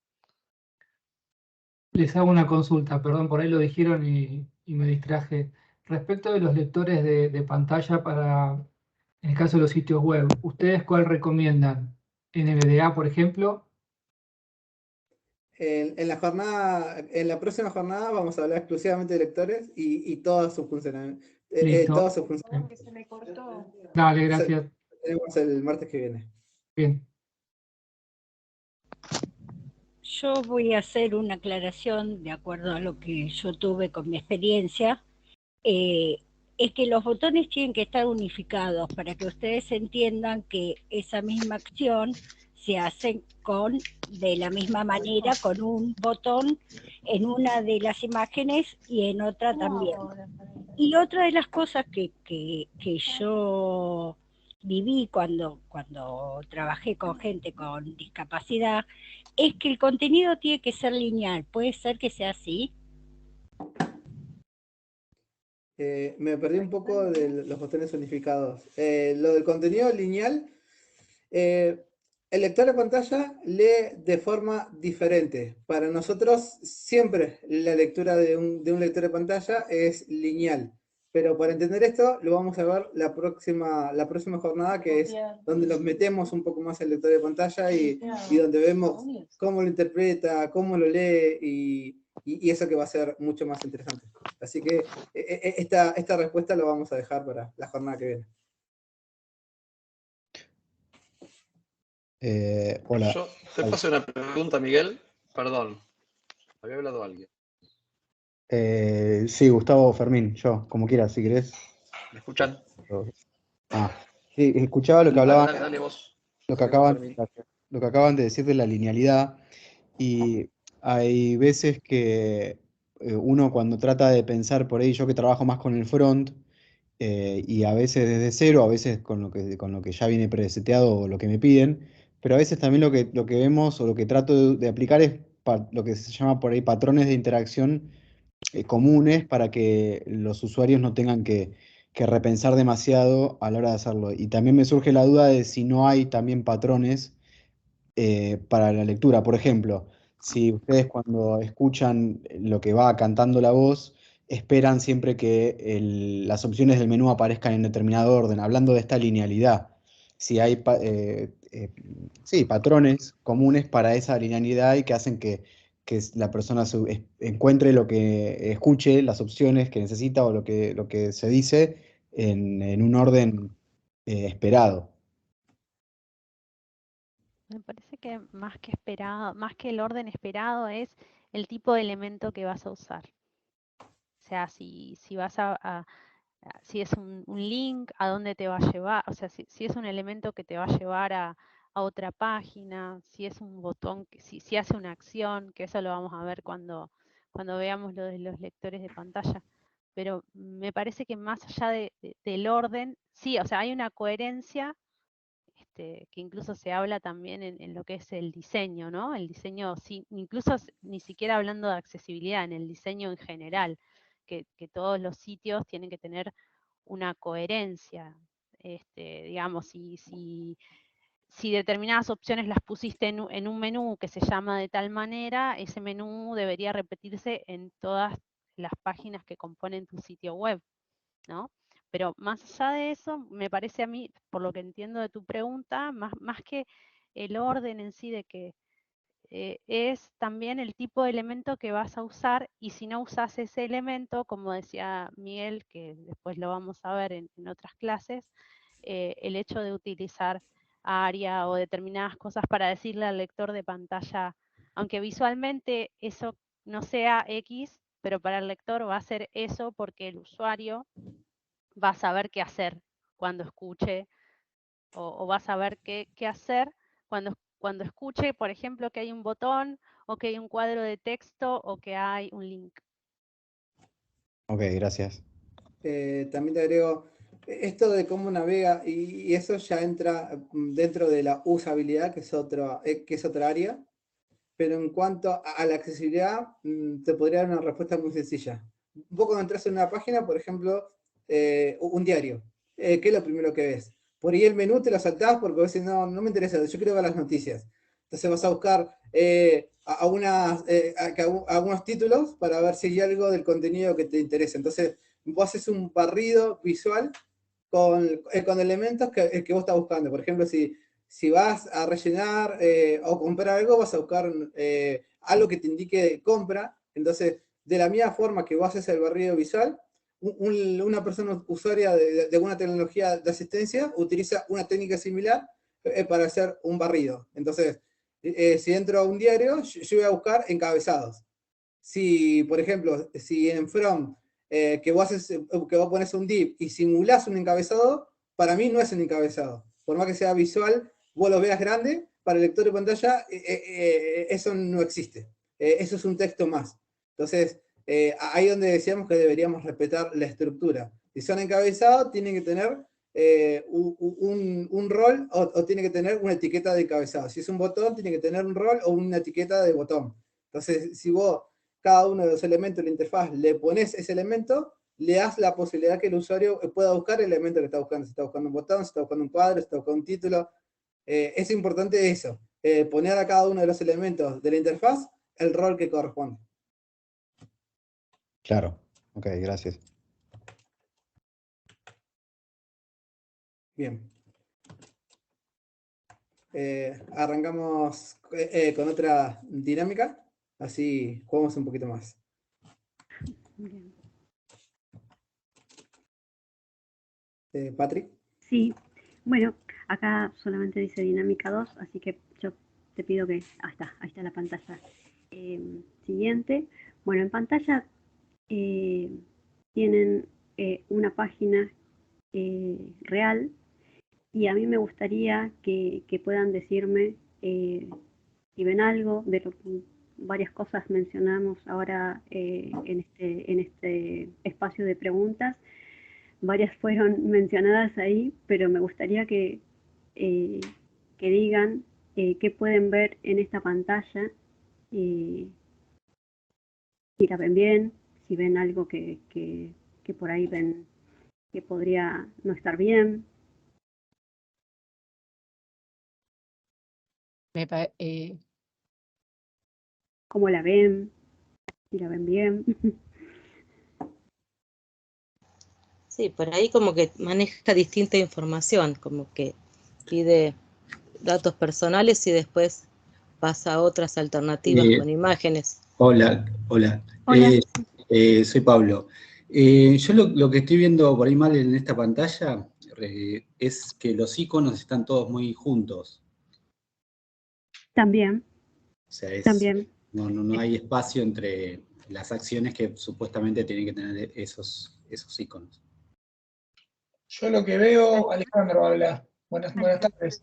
Les hago una consulta, perdón, por ahí lo dijeron y me distraje. Respecto de los lectores de pantalla para, en el caso de los sitios web, ¿ustedes cuál recomiendan? ¿NVDA, por ejemplo? En la próxima jornada vamos a hablar exclusivamente de lectores y todas sus funcionalidades. Listo. Dale, gracias. Tenemos el martes que viene. Bien. Yo voy a hacer una aclaración de acuerdo a lo que yo tuve con mi experiencia. Es que los botones tienen que estar unificados para que ustedes entiendan que esa misma acción se hace de la misma manera con un botón en una de las imágenes y en otra también. Y otra de las cosas que yo viví cuando trabajé con gente con discapacidad es que el contenido tiene que ser lineal. ¿Puede ser que sea así? Me perdí un poco de los botones unificados. Lo del contenido lineal, el lector de pantalla lee de forma diferente. Para nosotros siempre la lectura de un lector de pantalla es lineal. Pero para entender esto lo vamos a ver la próxima jornada, que es donde nos metemos un poco más al lector de pantalla y donde vemos cómo lo interpreta, cómo lo lee y eso que va a ser mucho más interesante. Así que esta respuesta lo vamos a dejar para la jornada que viene. Hola. Yo te paso una pregunta, Miguel. Perdón, había hablado alguien. Sí, Gustavo Fermín, yo, como quieras, si querés. ¿Me escuchan? Sí, escuchaba lo que hablaban, Dale vos. lo que acaban de decir de la linealidad, y hay veces que uno cuando trata de pensar por ahí, yo que trabajo más con el front, y a veces desde cero, a veces con lo que ya viene preseteado o lo que me piden, pero a veces también lo que vemos o lo que trato de aplicar es lo que se llama por ahí patrones de interacción comunes para que los usuarios no tengan que repensar demasiado a la hora de hacerlo. Y también me surge la duda de si no hay también patrones para la lectura. Por ejemplo, si ustedes cuando escuchan lo que va cantando la voz, esperan siempre que las opciones del menú aparezcan en determinado orden, hablando de esta linealidad. Si hay sí, patrones comunes para esa linealidad y que hacen que la persona encuentre lo que escuche, las opciones que necesita o lo que se dice en un orden esperado. Me parece que más que esperado, más que el orden esperado es el tipo de elemento que vas a usar. O sea, si vas si es un link, a dónde te va a llevar, o sea, si es un elemento que te va a llevar a otra página, si es un botón, si hace una acción, que eso lo vamos a ver cuando veamos lo de los lectores de pantalla. Pero me parece que más allá del orden, sí, o sea, hay una coherencia que incluso se habla también en lo que es el diseño, ¿no? El diseño, sí, incluso ni siquiera hablando de accesibilidad, en el diseño en general, que todos los sitios tienen que tener una coherencia. digamos, si determinadas opciones las pusiste en un menú que se llama de tal manera, ese menú debería repetirse en todas las páginas que componen tu sitio web, ¿no? Pero más allá de eso, me parece a mí, por lo que entiendo de tu pregunta, más que el orden en sí de que es también el tipo de elemento que vas a usar, y si no usas ese elemento, como decía Miguel, que después lo vamos a ver en otras clases, el hecho de utilizar ARIA o determinadas cosas para decirle al lector de pantalla, aunque visualmente eso no sea X, pero para el lector va a ser eso, porque el usuario va a saber qué hacer cuando escuche, o va a saber qué hacer cuando escuche, por ejemplo, que hay un botón, o que hay un cuadro de texto, o que hay un link. Ok, gracias. También te agrego esto de cómo navega, y eso ya entra dentro de la usabilidad, que es otra área. Pero en cuanto a la accesibilidad, te podría dar una respuesta muy sencilla. Vos cuando entras en una página, por ejemplo, un diario, ¿qué es lo primero que ves? Por ahí el menú te lo saltás porque vos decís, no me interesa, yo quiero ver las noticias. Entonces vas a buscar algunos títulos para ver si hay algo del contenido que te interesa. Entonces vos haces un barrido visual con elementos que vos estás buscando. Por ejemplo, si vas a rellenar o comprar algo, vas a buscar algo que te indique compra. Entonces, de la misma forma que vos haces el barrido visual, una persona usuaria de alguna tecnología de asistencia utiliza una técnica similar para hacer un barrido. Entonces, si entro a un diario, yo voy a buscar encabezados. Si, por ejemplo, si en From que vos pones un div y simulás un encabezado, para mí no es un encabezado. Por más que sea visual, vos lo veas grande, para el lector de pantalla eso no existe. Eso es un texto más. Entonces, ahí es donde decíamos que deberíamos respetar la estructura. Si son encabezados, tienen que tener un rol o tiene que tener una etiqueta de encabezado. Si es un botón, tiene que tener un rol o una etiqueta de botón. Entonces, si vos cada uno de los elementos de la interfaz le pones ese elemento, le das la posibilidad que el usuario pueda buscar el elemento que está buscando. Si está buscando un botón, si está buscando un cuadro, si está buscando un título. Es importante eso, poner a cada uno de los elementos de la interfaz el rol que corresponde. Claro, ok, gracias. Bien. Arrancamos con otra dinámica, así jugamos un poquito más. Bien. Patrick. Sí, bueno, acá solamente dice dinámica 2, así que yo te pido que... ahí está la pantalla siguiente. Bueno, en pantalla tienen una página real, y a mí me gustaría que puedan decirme si ven algo de lo que varias cosas mencionamos ahora en este espacio de preguntas. Varias fueron mencionadas ahí, pero me gustaría que digan qué pueden ver en esta pantalla, si la ven bien, si ven algo que por ahí ven que podría no estar bien. ¿Cómo la ven? Si la ven bien. Sí, por ahí como que maneja distinta información, como que pide datos personales y después pasa a otras alternativas con imágenes. Hola. Hola. Soy Pablo. Yo lo que estoy viendo por ahí mal en esta pantalla es que los iconos están todos muy juntos. También. O sea, También. no hay espacio entre las acciones que supuestamente tienen que tener esos iconos. Yo lo que veo, Alejandro habla, buenas tardes.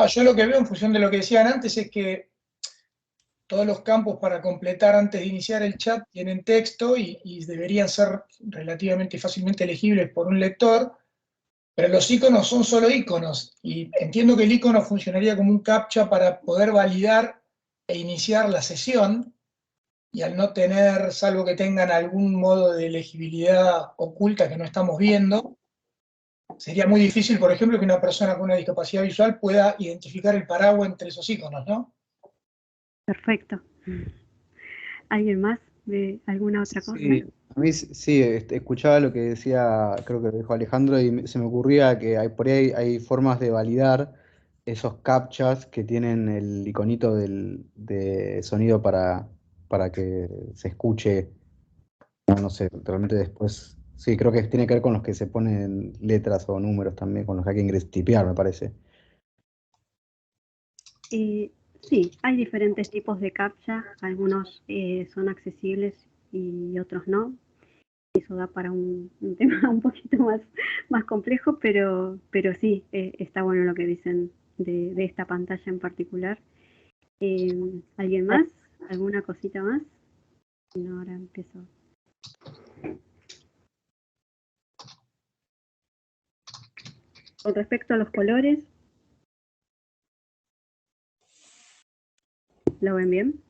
Yo lo que veo en función de lo que decían antes es que todos los campos para completar antes de iniciar el chat tienen texto y deberían ser relativamente fácilmente legibles por un lector, pero los iconos son solo iconos, y entiendo que el icono funcionaría como un captcha para poder validar e iniciar la sesión, y al no tener, salvo que tengan algún modo de legibilidad oculta que no estamos viendo, sería muy difícil, por ejemplo, que una persona con una discapacidad visual pueda identificar el paraguas entre esos iconos, ¿no? Perfecto. ¿Alguien más de alguna otra cosa? Sí, a mí sí, escuchaba lo que decía, creo que lo dijo Alejandro, y se me ocurría que por ahí hay formas de validar esos captchas que tienen el iconito de sonido para que se escuche, no sé, realmente después, sí, creo que tiene que ver con los que se ponen letras o números también, con los que hay que tipear, me parece. Sí, hay diferentes tipos de captcha, algunos son accesibles y otros no. Eso da para un tema un poquito más complejo, pero sí, está bueno lo que dicen de esta pantalla en particular. ¿Alguien más? ¿Alguna cosita más? Si no, ahora empiezo. Con respecto a los colores, ¿lo ven bien?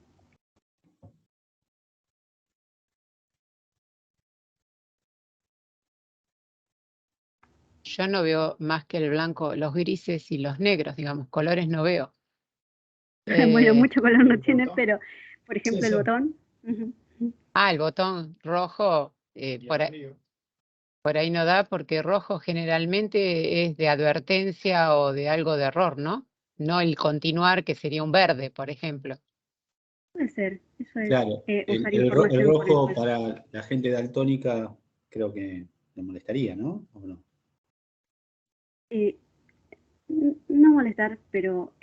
Yo no veo más que el blanco, los grises y los negros, digamos, colores no veo. Bueno, mucho color no tiene, pero por ejemplo Sí, el sí. botón. El botón rojo, por ahí no da, porque rojo generalmente es de advertencia o de algo de error, ¿no? No el continuar, que sería un verde, por ejemplo. Puede ser, eso es Claro, usar el información por rojo el para la gente daltónica creo que le molestaría, ¿no? ¿O no? no molestar, pero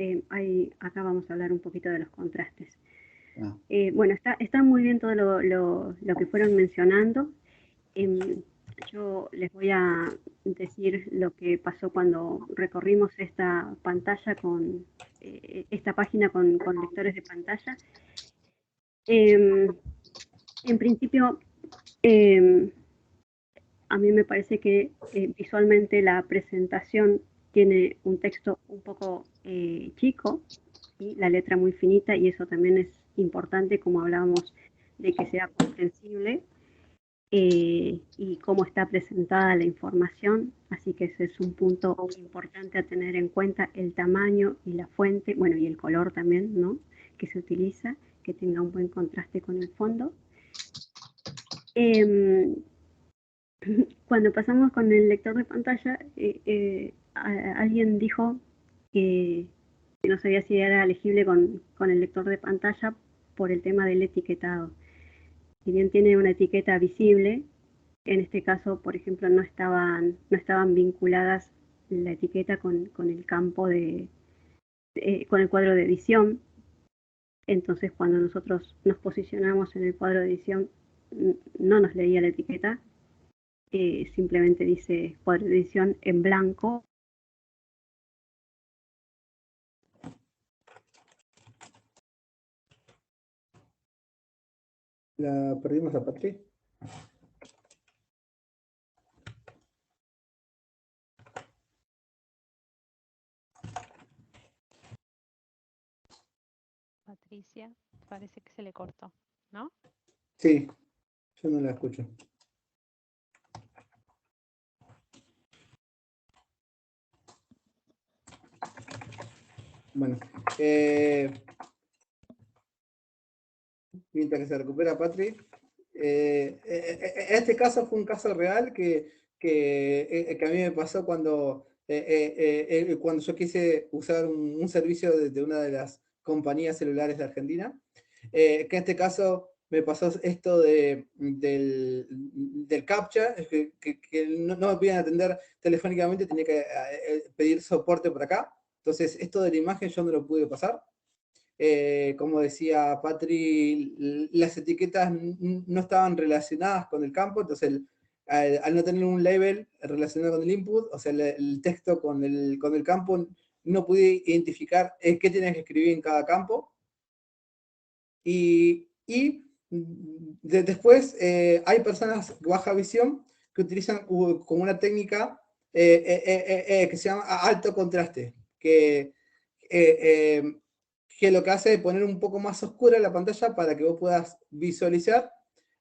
acá vamos a hablar un poquito de los contrastes. Ah. Bueno, está muy bien todo lo que fueron mencionando. Yo les voy a decir lo que pasó cuando recorrimos esta pantalla esta página con lectores de pantalla. En principio, a mí me parece que visualmente la presentación tiene un texto un poco chico y la letra muy finita, y eso también es importante, como hablábamos, de que sea comprensible y cómo está presentada la información. Así que ese es un punto importante a tener en cuenta, el tamaño y la fuente, bueno, y el color también, ¿no?, que se utiliza, que tenga un buen contraste con el fondo. Cuando pasamos con el lector de pantalla, alguien dijo que no sabía si era legible con el lector de pantalla por el tema del etiquetado. Si bien tiene una etiqueta visible, en este caso, por ejemplo, no estaban vinculadas la etiqueta con el campo con el cuadro de edición. Entonces, cuando nosotros nos posicionamos en el cuadro de edición, no nos leía la etiqueta, simplemente dice cuadro de edición en blanco. La perdimos a Patri. Patricia, parece que se le cortó, ¿no? Sí, yo no la escucho. Bueno, mientras que se recupera Patri, este caso fue un caso real que a mí me pasó cuando yo quise usar un servicio de una de las compañías celulares de Argentina, que en este caso me pasó esto del CAPTCHA, que no me podían atender telefónicamente, tenía que pedir soporte por acá. Entonces, esto de la imagen yo no lo pude pasar. Como decía Patri, las etiquetas no estaban relacionadas con el campo, entonces al no tener un label relacionado con el input, o sea, el texto con el campo, no pude identificar qué tenía que escribir en cada campo. Y después hay personas baja visión que utilizan como una técnica que se llama alto contraste, que lo que hace es poner un poco más oscura la pantalla para que vos puedas visualizar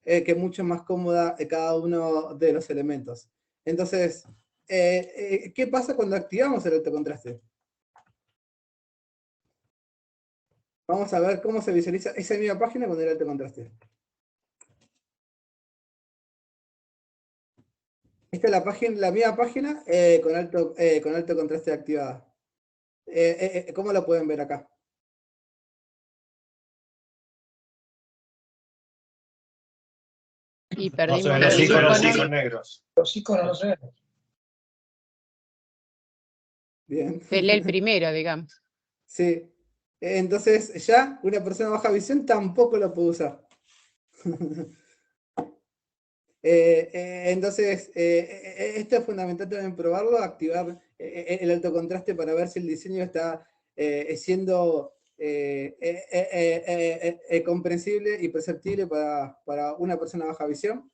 que es mucho más cómoda cada uno de los elementos. Entonces, ¿qué pasa cuando activamos el alto contraste? Vamos a ver cómo se visualiza esa misma página con el alto contraste. Esta es la misma página con alto contraste activada. ¿Cómo lo pueden ver acá? Y No perdimos se ven los los iconos, iconos. son negros. Los iconos no se ven. Bien. Se lee el primero, digamos. Sí. Entonces ya una persona de baja visión tampoco lo puede usar. Entonces, esto es fundamental también probarlo, activar el alto contraste para ver si el diseño está siendo comprensible y perceptible para una persona de baja visión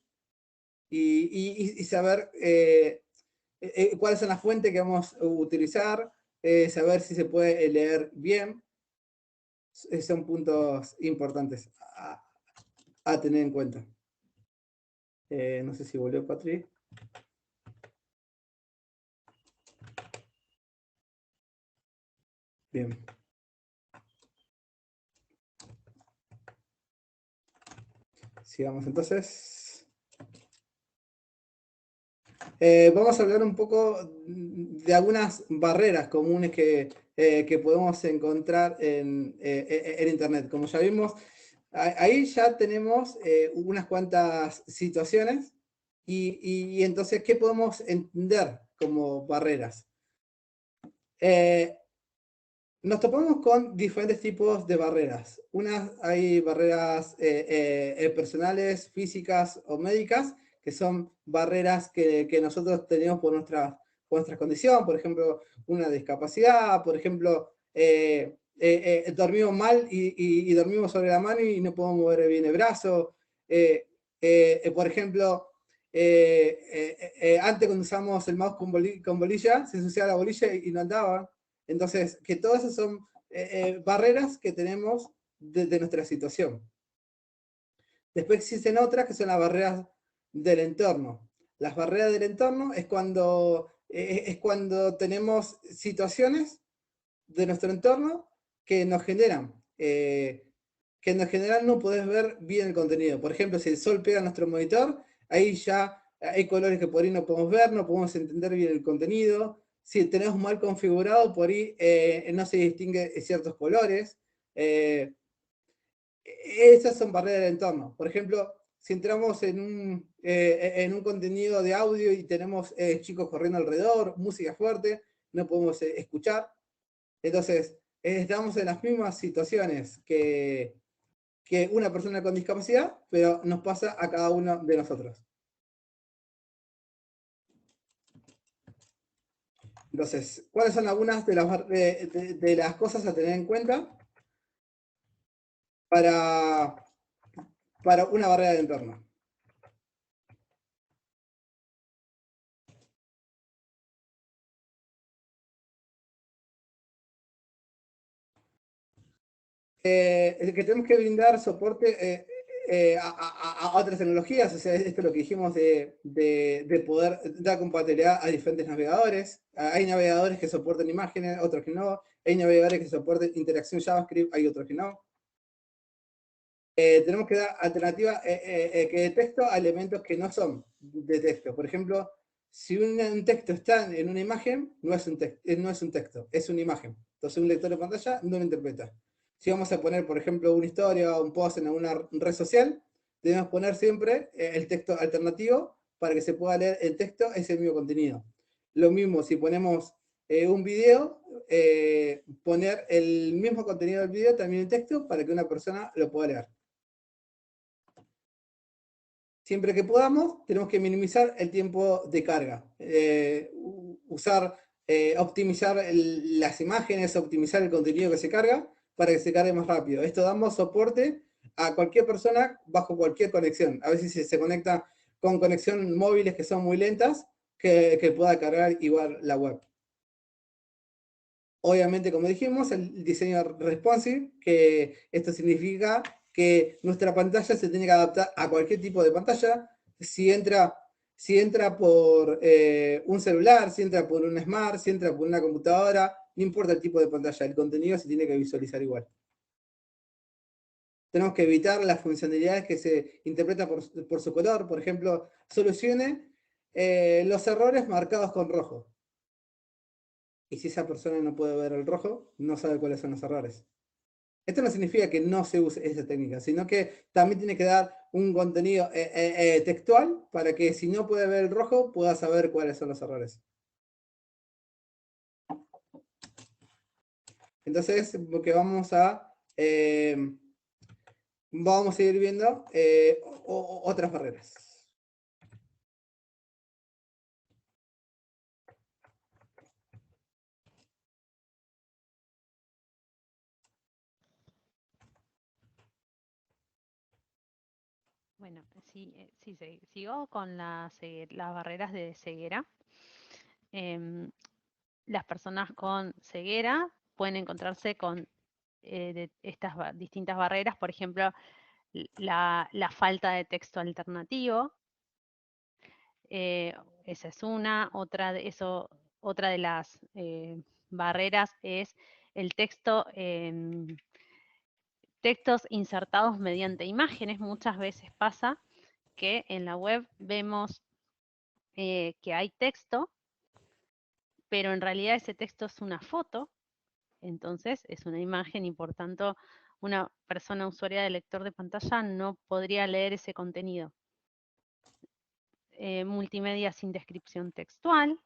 y saber cuáles son las fuentes que vamos a utilizar, saber si se puede leer bien. Son puntos importantes a tener en cuenta. No sé si volvió Patri. Bien. Sigamos entonces. Vamos a hablar un poco de algunas barreras comunes que podemos encontrar en Internet. Como ya vimos, ahí ya tenemos unas cuantas situaciones y entonces, ¿qué podemos entender como barreras? Nos topamos con diferentes tipos de barreras. Hay barreras personales, físicas o médicas, que son barreras que nosotros tenemos por nuestra condición, por ejemplo, una discapacidad, por ejemplo, dormimos mal y dormimos sobre la mano y no podemos mover bien el brazo. Por ejemplo, antes cuando usábamos el mouse con bolilla, se ensuciaba la bolilla y no andaba. Entonces, que todas esas son barreras que tenemos de nuestra situación. Después existen otras que son las barreras del entorno. Las barreras del entorno es cuando tenemos situaciones de nuestro entorno que nos generan no poder ver bien el contenido. Por ejemplo, si el sol pega a nuestro monitor, ahí ya hay colores que por ahí no podemos ver, no podemos entender bien el contenido. Si tenemos mal configurado, por ahí no se distingue ciertos colores. Esas son barreras del entorno. Por ejemplo, si entramos en un contenido de audio y tenemos chicos corriendo alrededor, música fuerte, no podemos escuchar. Entonces, estamos en las mismas situaciones que una persona con discapacidad, pero nos pasa a cada uno de nosotros. Entonces, ¿cuáles son algunas de las cosas a tener en cuenta para una barrera de entorno? Que tenemos que brindar soporte a otras tecnologías, o sea, esto es lo que dijimos de poder dar compatibilidad a diferentes navegadores. Hay navegadores que soportan imágenes, otros que no. Hay navegadores que soportan interacción JavaScript, hay otros que no. Tenemos que dar alternativa de texto a elementos que no son de texto. Por ejemplo, si un texto está en una imagen, no es un texto, es una imagen. Entonces un lector de pantalla no lo interpreta. Si vamos a poner, por ejemplo, una historia o un post en alguna red social, debemos poner siempre el texto alternativo para que se pueda leer el texto, es el mismo contenido. Lo mismo si ponemos un video, poner el mismo contenido del video también en texto para que una persona lo pueda leer. Siempre que podamos, tenemos que minimizar el tiempo de carga. Optimizar las imágenes, optimizar el contenido que se carga para que se cargue más rápido. Esto damos soporte a cualquier persona bajo cualquier conexión. A veces se conecta con conexiones móviles que son muy lentas, que pueda cargar igual la web. Obviamente, como dijimos, el diseño responsive, que esto significa que nuestra pantalla se tiene que adaptar a cualquier tipo de pantalla. Si Si entra por un celular, si entra por un smart, si entra por una computadora, no importa el tipo de pantalla, el contenido se tiene que visualizar igual. Tenemos que evitar las funcionalidades que se interpretan por su color. Por ejemplo, solucione los errores marcados con rojo. Y si esa persona no puede ver el rojo, no sabe cuáles son los errores. Esto no significa que no se use esa técnica, sino que también tiene que dar un contenido textual para que si no puede ver el rojo, pueda saber cuáles son los errores. Entonces, lo que vamos a ir viendo otras barreras. Bueno, sigo con las barreras de ceguera. Las personas con ceguera pueden encontrarse con estas distintas barreras, por ejemplo, la falta de texto alternativo. Esa es una. Otra de las barreras es el texto, textos insertados mediante imágenes. Muchas veces pasa que en la web vemos que hay texto, pero en realidad ese texto es una foto, entonces es una imagen y por tanto una persona usuaria de lector de pantalla no podría leer ese contenido. Multimedia sin descripción textual,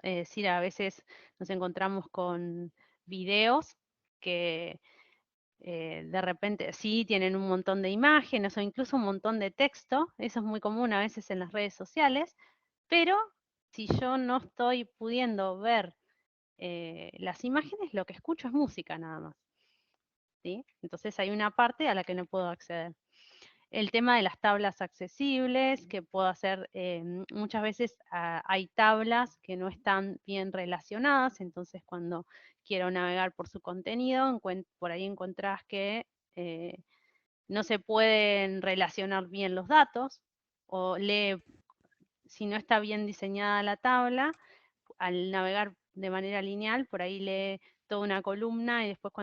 es decir, a veces nos encontramos con videos que de repente sí tienen un montón de imágenes o incluso un montón de texto, eso es muy común a veces en las redes sociales, pero si yo no estoy pudiendo ver las imágenes, lo que escucho es música nada más. ¿Sí? Entonces hay una parte a la que no puedo acceder. El tema de las tablas accesibles, que puedo hacer, muchas veces hay tablas que no están bien relacionadas, entonces cuando quiero navegar por su contenido, por ahí encontrás que no se pueden relacionar bien los datos, o si no está bien diseñada la tabla, al navegar de manera lineal, por ahí lee toda una columna y después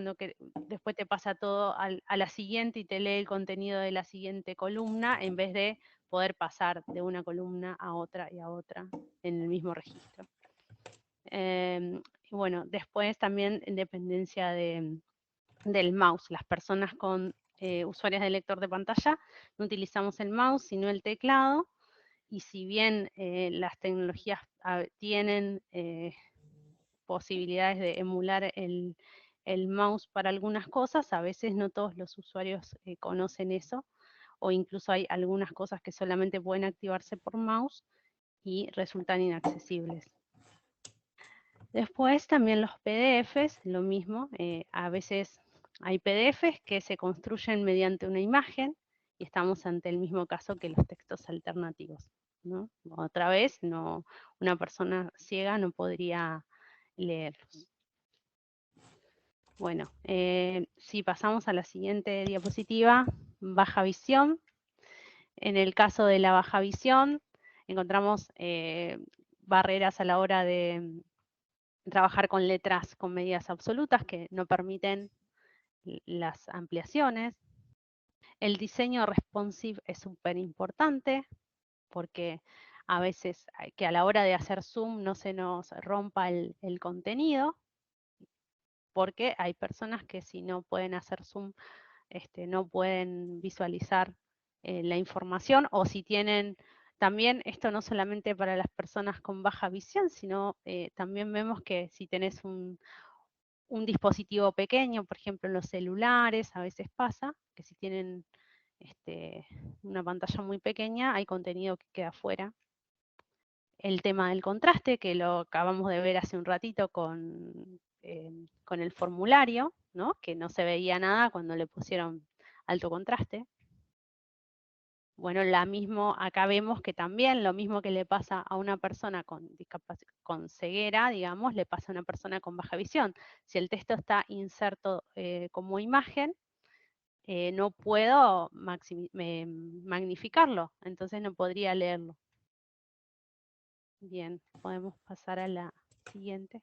después te pasa todo a la siguiente y te lee el contenido de la siguiente columna en vez de poder pasar de una columna a otra y a otra en el mismo registro. Y bueno, después también en dependencia del mouse. Las personas con usuarias de lector de pantalla no utilizamos el mouse sino el teclado, y si bien las tecnologías tienen posibilidades de emular el mouse para algunas cosas, a veces no todos los usuarios conocen eso, o incluso hay algunas cosas que solamente pueden activarse por mouse y resultan inaccesibles. Después también los PDFs, lo mismo, a veces hay PDFs que se construyen mediante una imagen y estamos ante el mismo caso que los textos alternativos, ¿no? Otra vez, una persona ciega no podría leerlos. Bueno, si pasamos a la siguiente diapositiva, baja visión. En el caso de la baja visión, encontramos barreras a la hora de trabajar con letras con medidas absolutas que no permiten las ampliaciones. El diseño responsive es súper importante porque a veces que a la hora de hacer zoom no se nos rompa el contenido, porque hay personas que si no pueden hacer zoom no pueden visualizar la información, o si tienen, también esto no solamente para las personas con baja visión, sino también vemos que si tenés un dispositivo pequeño, por ejemplo en los celulares, a veces pasa que si tienen una pantalla muy pequeña, hay contenido que queda fuera. El tema del contraste, que lo acabamos de ver hace un ratito con el formulario, ¿no? Que no se veía nada cuando le pusieron alto contraste. Bueno, acá vemos que también lo mismo que le pasa a una persona con ceguera, digamos, le pasa a una persona con baja visión. Si el texto está inserto como imagen, no puedo magnificarlo, entonces no podría leerlo. Bien, podemos pasar a la siguiente.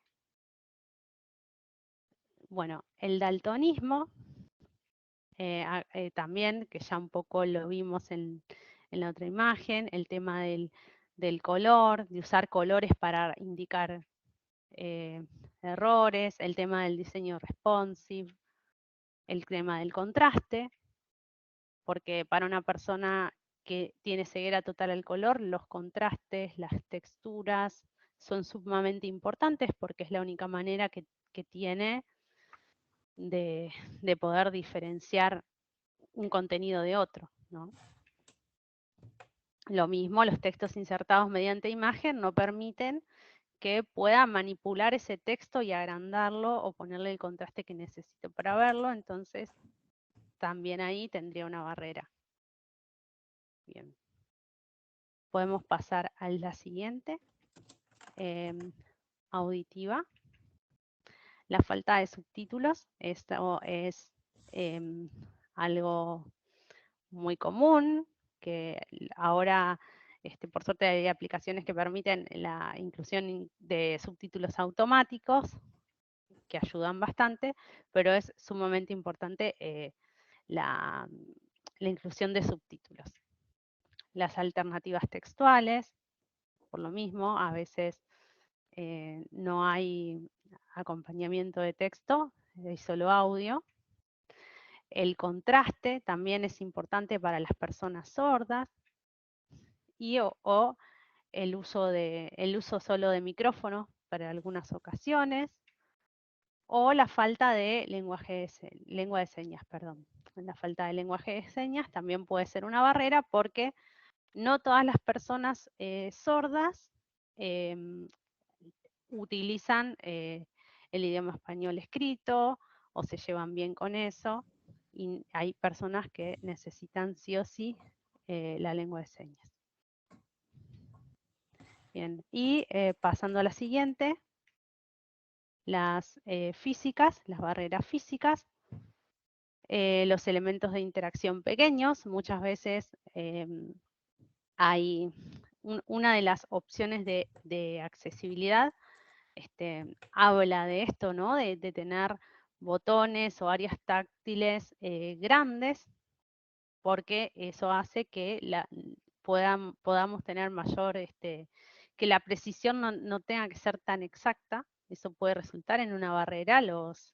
Bueno, el daltonismo, también, que ya un poco lo vimos en la otra imagen, el tema del color, de usar colores para indicar errores, el tema del diseño responsive, el tema del contraste, porque para una persona que tiene ceguera total al color, los contrastes, las texturas son sumamente importantes porque es la única manera que tiene de poder diferenciar un contenido de otro, ¿no? Lo mismo, los textos insertados mediante imagen no permiten que pueda manipular ese texto y agrandarlo o ponerle el contraste que necesito para verlo, entonces también ahí tendría una barrera. Bien. Podemos pasar a la siguiente, auditiva. La falta de subtítulos, esto es algo muy común, que ahora por suerte hay aplicaciones que permiten la inclusión de subtítulos automáticos, que ayudan bastante, pero es sumamente importante la inclusión de subtítulos. Las alternativas textuales, por lo mismo, a veces no hay acompañamiento de texto, hay solo audio. El contraste también es importante para las personas sordas, y o el uso solo de micrófono para algunas ocasiones, o la falta de lengua de señas, perdón. La falta de lenguaje de señas también puede ser una barrera porque no todas las personas sordas utilizan el idioma español escrito o se llevan bien con eso, y hay personas que necesitan sí o sí la lengua de señas. Bien, y pasando a la siguiente, las físicas, las barreras físicas, los elementos de interacción pequeños. Muchas veces hay una de las opciones de accesibilidad, habla de esto, ¿no? De tener botones o áreas táctiles grandes, porque eso hace que podamos tener mayor, que la precisión no tenga que ser tan exacta. Eso puede resultar en una barrera, los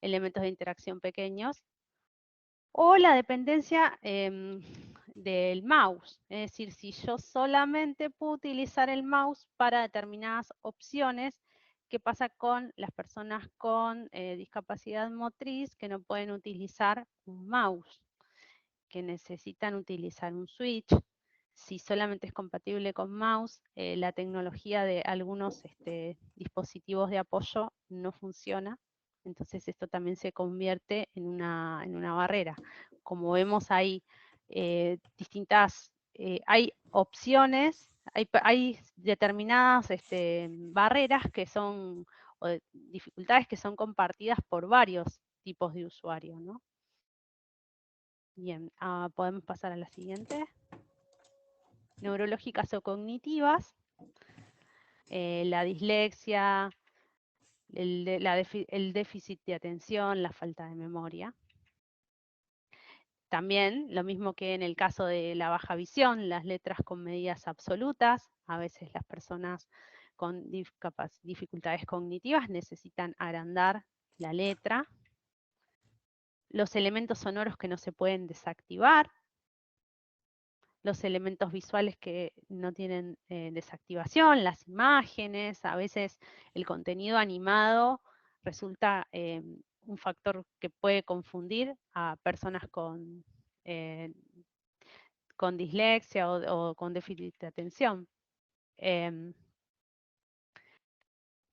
elementos de interacción pequeños. O la dependencia del mouse, es decir, si yo solamente puedo utilizar el mouse para determinadas opciones, ¿qué pasa con las personas con discapacidad motriz que no pueden utilizar un mouse, que necesitan utilizar un switch? Si solamente es compatible con mouse, la tecnología de algunos dispositivos de apoyo no funciona. Entonces esto también se convierte en una barrera. Como vemos hay hay opciones, hay determinadas barreras que son, o dificultades que son compartidas por varios tipos de usuarios, ¿no? Bien, podemos pasar a la siguiente. Neurológicas o cognitivas, la dislexia, el déficit de atención, la falta de memoria. También, lo mismo que en el caso de la baja visión, las letras con medidas absolutas. A veces las personas con dificultades cognitivas necesitan agrandar la letra. Los elementos sonoros que no se pueden desactivar. Los elementos visuales que no tienen desactivación, las imágenes, a veces el contenido animado resulta un factor que puede confundir a personas con dislexia o con déficit de atención.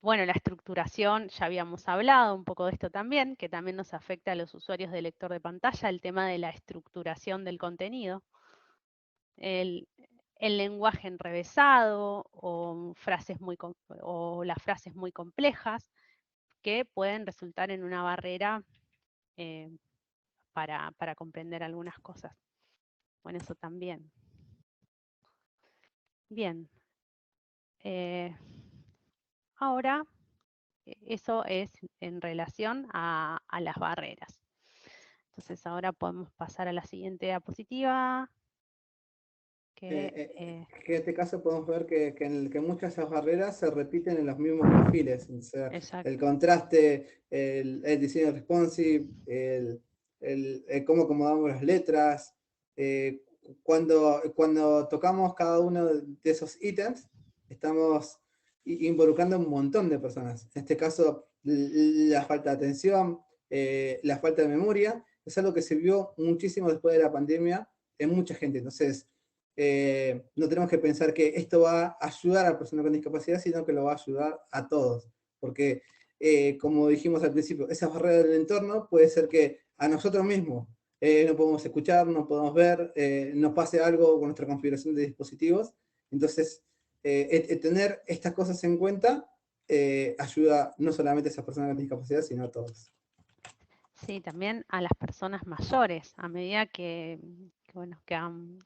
Bueno, la estructuración, ya habíamos hablado un poco de esto también, que también nos afecta a los usuarios de lector de pantalla, el tema de la estructuración del contenido. El lenguaje enrevesado o las frases muy complejas que pueden resultar en una barrera para comprender algunas cosas. Bueno, eso también. Bien. ahora, eso es en relación a las barreras. Entonces ahora podemos pasar a la siguiente diapositiva. En este caso podemos ver que muchas de esas barreras se repiten en los mismos perfiles. O sea, el contraste, el diseño responsive, cómo acomodamos las letras. Cuando tocamos cada uno de esos ítems, estamos involucrando a un montón de personas. En este caso, la falta de atención, la falta de memoria, es algo que se vio muchísimo después de la pandemia en mucha gente. Entonces, no tenemos que pensar que esto va a ayudar a la persona con discapacidad, sino que lo va a ayudar a todos. Porque, como dijimos al principio, esas barreras del entorno puede ser que a nosotros mismos no podemos escuchar, no podemos ver, nos pase algo con nuestra configuración de dispositivos. Entonces, tener estas cosas en cuenta ayuda no solamente a esas personas con discapacidad, sino a todos. Sí, también a las personas mayores. A medida que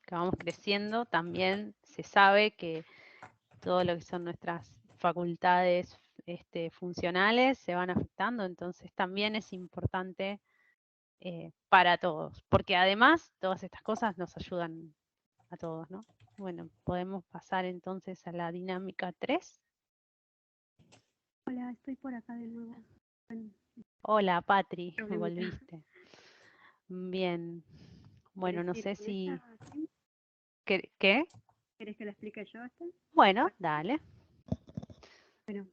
vamos creciendo, también se sabe que todo lo que son nuestras facultades funcionales se van afectando, entonces también es importante para todos, porque además todas estas cosas nos ayudan a todos, ¿no? Bueno, podemos pasar entonces a la dinámica 3. Hola, estoy por acá de nuevo. Hola, Patri, volviste. Bien. Bueno, no sé si... ¿Qué? ¿Querés que lo explique yo esto? Bueno, dale. Bueno,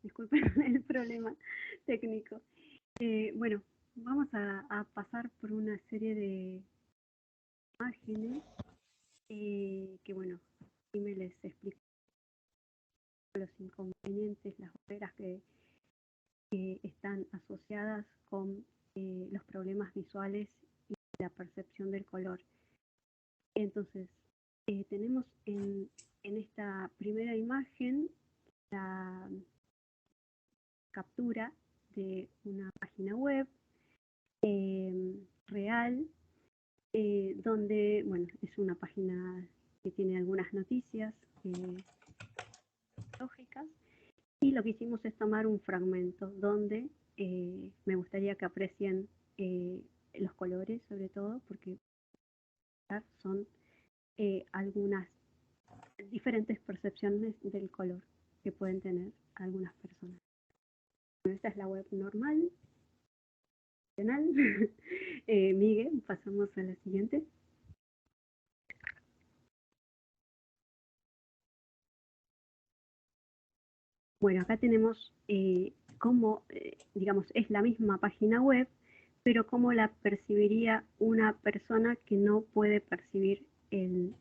disculpen el problema técnico. Bueno, vamos a pasar por una serie de imágenes que, bueno, aquí me les explico los inconvenientes, las barreras que están asociadas con los problemas visuales y la percepción del color. Entonces, tenemos en esta primera imagen la captura de una página web real, donde, bueno, es una página que tiene algunas noticias lógicas, y lo que hicimos es tomar un fragmento donde me gustaría que aprecien los colores, sobre todo, porque son algunas diferentes percepciones del color que pueden tener algunas personas. Bueno, esta es la web normal. Miguel, pasamos a la siguiente. Bueno, acá tenemos cómo, digamos, es la misma página web, pero cómo la percibiría una persona que no puede percibir el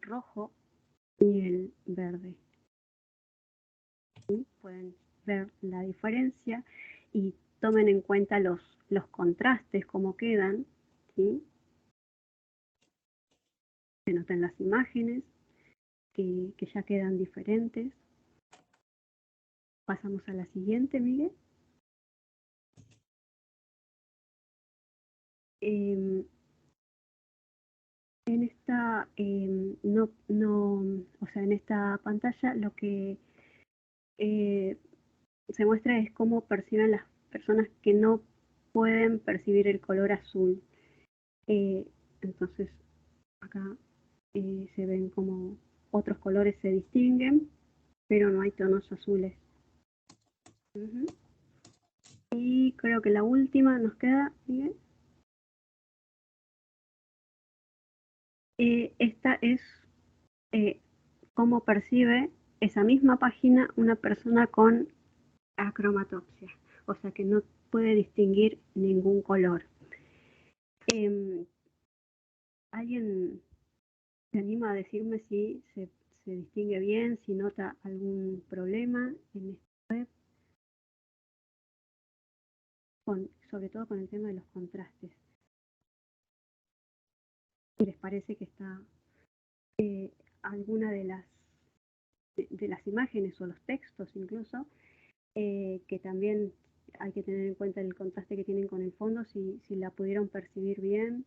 rojo ni el verde. ¿Sí? Pueden ver la diferencia y tomen en cuenta los contrastes, cómo quedan, ¿sí? Se notan las imágenes que ya quedan diferentes. Pasamos a la siguiente, Miguel. En esta en esta pantalla lo que se muestra es cómo perciben las personas que no pueden percibir el color azul. Entonces acá se ven como otros colores se distinguen, pero no hay tonos azules. Y creo que la última nos queda, Miguel. Esta es cómo percibe esa misma página una persona con acromatopsia, o sea que no puede distinguir ningún color. ¿Alguien se anima a decirme si se distingue bien, si nota algún problema en esta web? Sobre todo con el tema de los contrastes. ¿Les parece que está alguna de las imágenes o los textos incluso, que también hay que tener en cuenta el contraste que tienen con el fondo, si la pudieron percibir bien?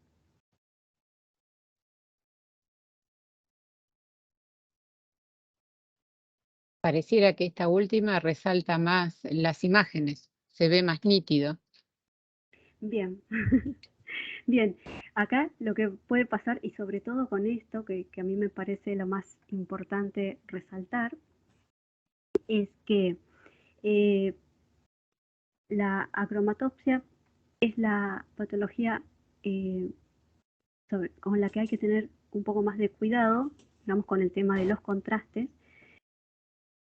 pareciera que esta última resalta más las imágenes, se ve más nítido. Bien, bien. Acá lo que puede pasar, y sobre todo con esto, que a mí me parece lo más importante resaltar, es que la acromatopsia es la patología con la que hay que tener un poco más de cuidado, digamos, con el tema de los contrastes,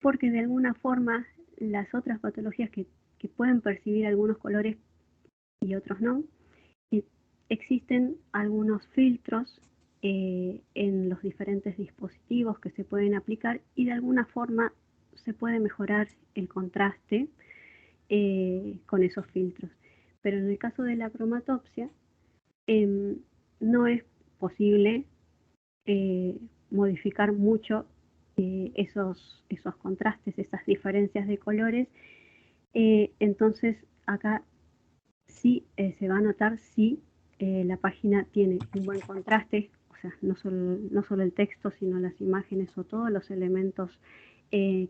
porque de alguna forma las otras patologías que pueden percibir algunos colores y otros no, existen algunos filtros en los diferentes dispositivos que se pueden aplicar y de alguna forma se puede mejorar el contraste con esos filtros. Pero en el caso de la cromatopsia no es posible modificar mucho esos contrastes, esas diferencias de colores. Entonces acá sí se va a notar si la página tiene un buen contraste, o sea, no solo el texto, sino las imágenes o todos los elementos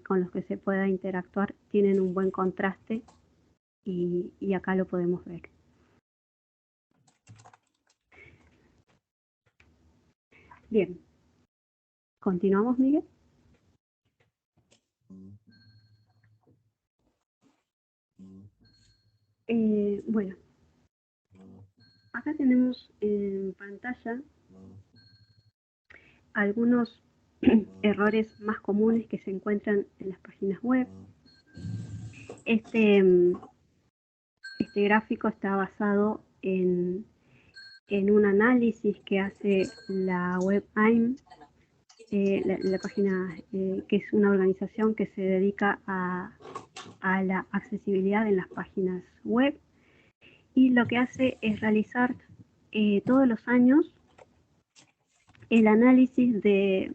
con los que se pueda interactuar tienen un buen contraste y acá lo podemos ver. Bien, continuamos, Miguel. Bueno, acá tenemos en pantalla algunos errores más comunes que se encuentran en las páginas web. Este gráfico está basado en un análisis que hace la web AIM, la página que es una organización que se dedica a la accesibilidad en las páginas web, y lo que hace es realizar todos los años el análisis de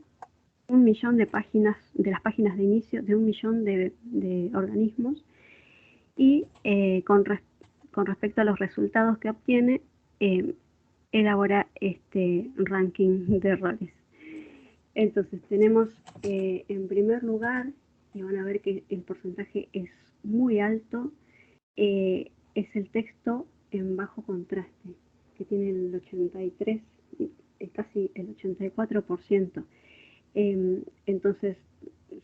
1 millón de páginas, de las páginas de inicio de 1 millón de organismos, y con respecto a los resultados que obtiene, elabora este ranking de errores. Entonces tenemos en primer lugar, y van a ver que el porcentaje es muy alto, es el texto en bajo contraste, que tiene el 83, casi el 84%. Entonces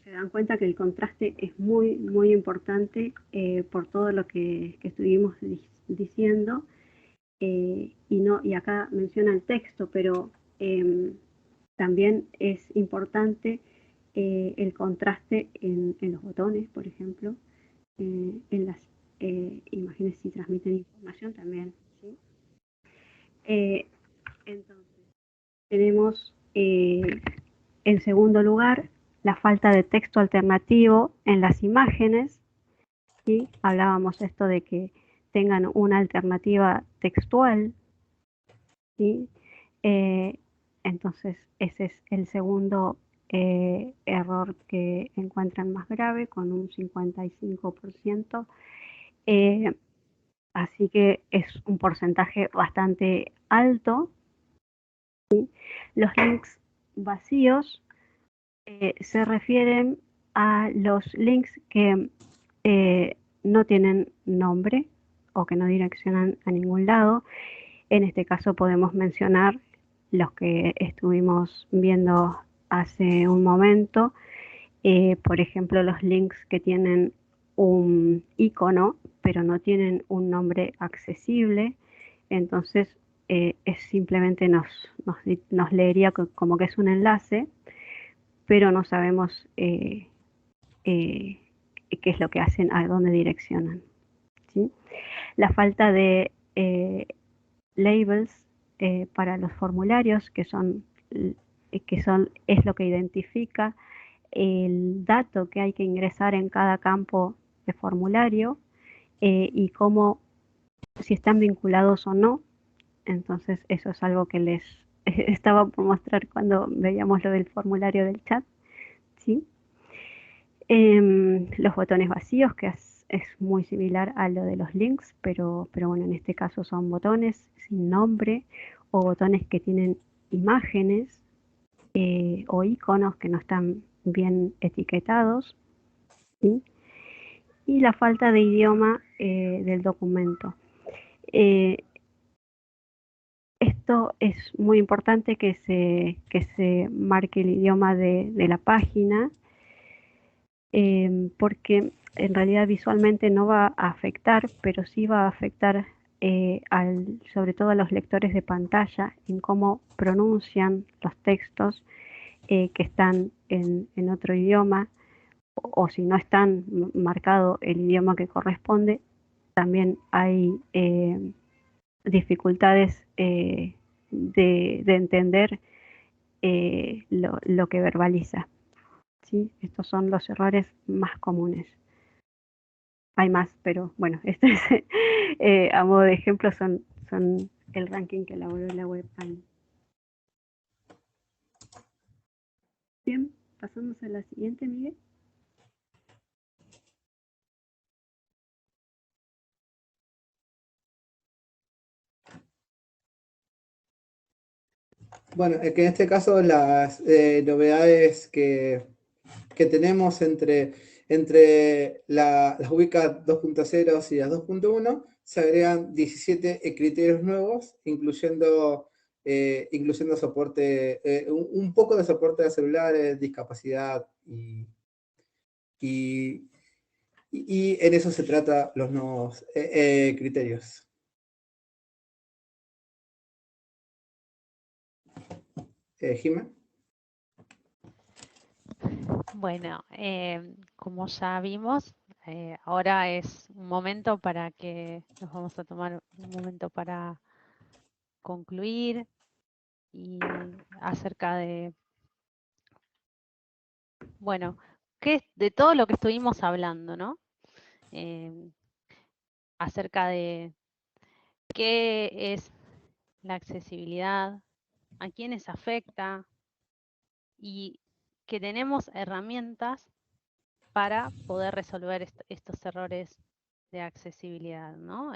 se dan cuenta que el contraste es muy, muy importante por todo lo que estuvimos diciendo, y acá menciona el texto, pero también es importante el contraste en los botones, por ejemplo, en las imágenes si transmiten información también, ¿sí? Entonces, tenemos en segundo lugar la falta de texto alternativo en las imágenes, ¿sí? Hablábamos esto de que tengan una alternativa textual, ¿sí? Entonces ese es el segundo error que encuentran más grave, con un 55%. Así que es un porcentaje bastante alto, ¿sí? Los links vacíos se refieren a los links que no tienen nombre o que no direccionan a ningún lado. En este caso podemos mencionar los que estuvimos viendo hace un momento, por ejemplo, los links que tienen un icono pero no tienen un nombre accesible. Entonces es simplemente nos leería como que es un enlace, pero no sabemos qué es lo que hacen, a dónde direccionan, ¿sí? La falta de labels para los formularios, es lo que identifica el dato que hay que ingresar en cada campo de formulario y cómo, si están vinculados o no. Entonces eso es algo que les estaba por mostrar cuando veíamos lo del formulario del chat, ¿sí? Los botones vacíos, que es muy similar a lo de los links, pero bueno, en este caso son botones sin nombre o botones que tienen imágenes o iconos que no están bien etiquetados, ¿sí? Y la falta de idioma del documento. Esto es muy importante que se marque el idioma de la página, porque en realidad visualmente no va a afectar, pero sí va a afectar sobre todo a los lectores de pantalla en cómo pronuncian los textos que están en otro idioma, o si no están marcado el idioma que corresponde, también hay dificultades de entender lo que verbaliza, ¿sí? Estos son los errores más comunes. Hay más, pero bueno, este es, a modo de ejemplo son el ranking que elaboró la web. Bien, pasamos a la siguiente, Miguel. Bueno, que en este caso las novedades que tenemos entre las UBICAT 2.0 y las 2.1, se agregan 17 criterios nuevos, incluyendo soporte, un poco de soporte de celulares, discapacidad, y en eso se trata los nuevos criterios. Jimé. Bueno, como ya vimos, ahora es un momento para que nos vamos a tomar un momento para concluir y acerca de, bueno, de todo lo que estuvimos hablando, ¿no? Acerca de qué es la accesibilidad, a quiénes afecta y que tenemos herramientas para poder resolver estos errores de accesibilidad, ¿no?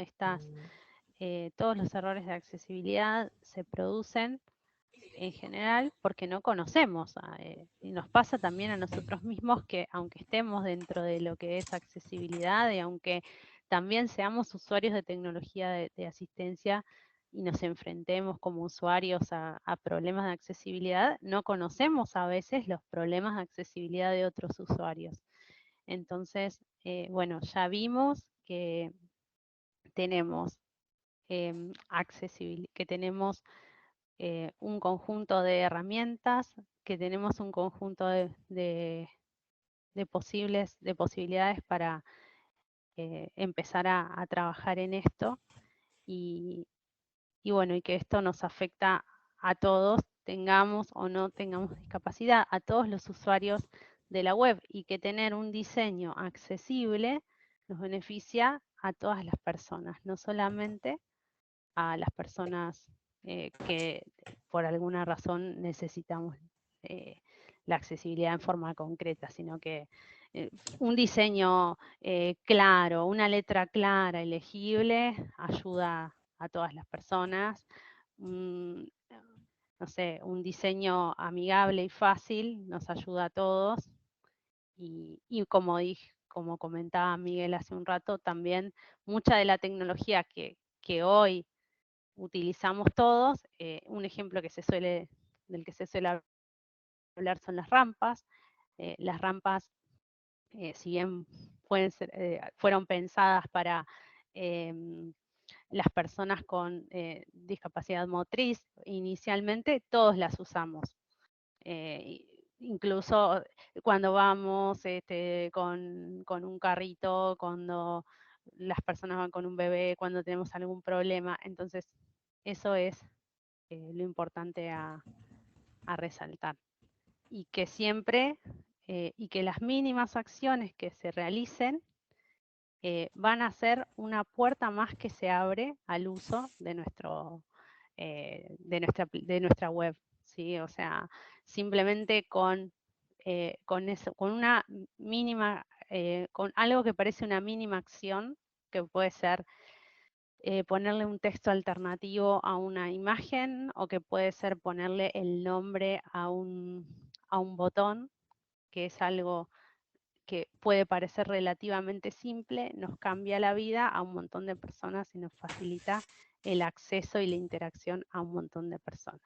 Todos los errores de accesibilidad se producen en general porque no conocemos. Y nos pasa también a nosotros mismos que aunque estemos dentro de lo que es accesibilidad y aunque también seamos usuarios de tecnología de asistencia y nos enfrentemos como usuarios a problemas de accesibilidad, no conocemos a veces los problemas de accesibilidad de otros usuarios. Entonces, bueno, ya vimos que tenemos que tenemos un conjunto de herramientas, que tenemos un conjunto de posibilidades para empezar a trabajar en esto y bueno, y que esto nos afecta a todos, tengamos o no tengamos discapacidad, a todos los usuarios de la web, y que tener un diseño accesible nos beneficia a todas las personas, no solamente a las personas que por alguna razón necesitamos la accesibilidad en forma concreta, sino que un diseño claro, una letra clara y legible ayuda a todas las personas. No sé, un diseño amigable y fácil nos ayuda a todos. Y como comentaba Miguel hace un rato, también mucha de la tecnología que hoy utilizamos todos, un ejemplo del que se suele hablar son las rampas. Las rampas, si bien fueron pensadas para las personas con discapacidad motriz, inicialmente todos las usamos. Incluso cuando vamos con un carrito, cuando las personas van con un bebé, cuando tenemos algún problema. Entonces, eso es lo importante a resaltar. Y que siempre, y que las mínimas acciones que se realicen van a ser una puerta más que se abre al uso de nuestra web, ¿sí? O sea, simplemente con eso, con una mínima, con algo que parece una mínima acción, que puede ser ponerle un texto alternativo a una imagen, o que puede ser ponerle el nombre a un botón, que es algo que puede parecer relativamente simple, nos cambia la vida a un montón de personas y nos facilita el acceso y la interacción a un montón de personas.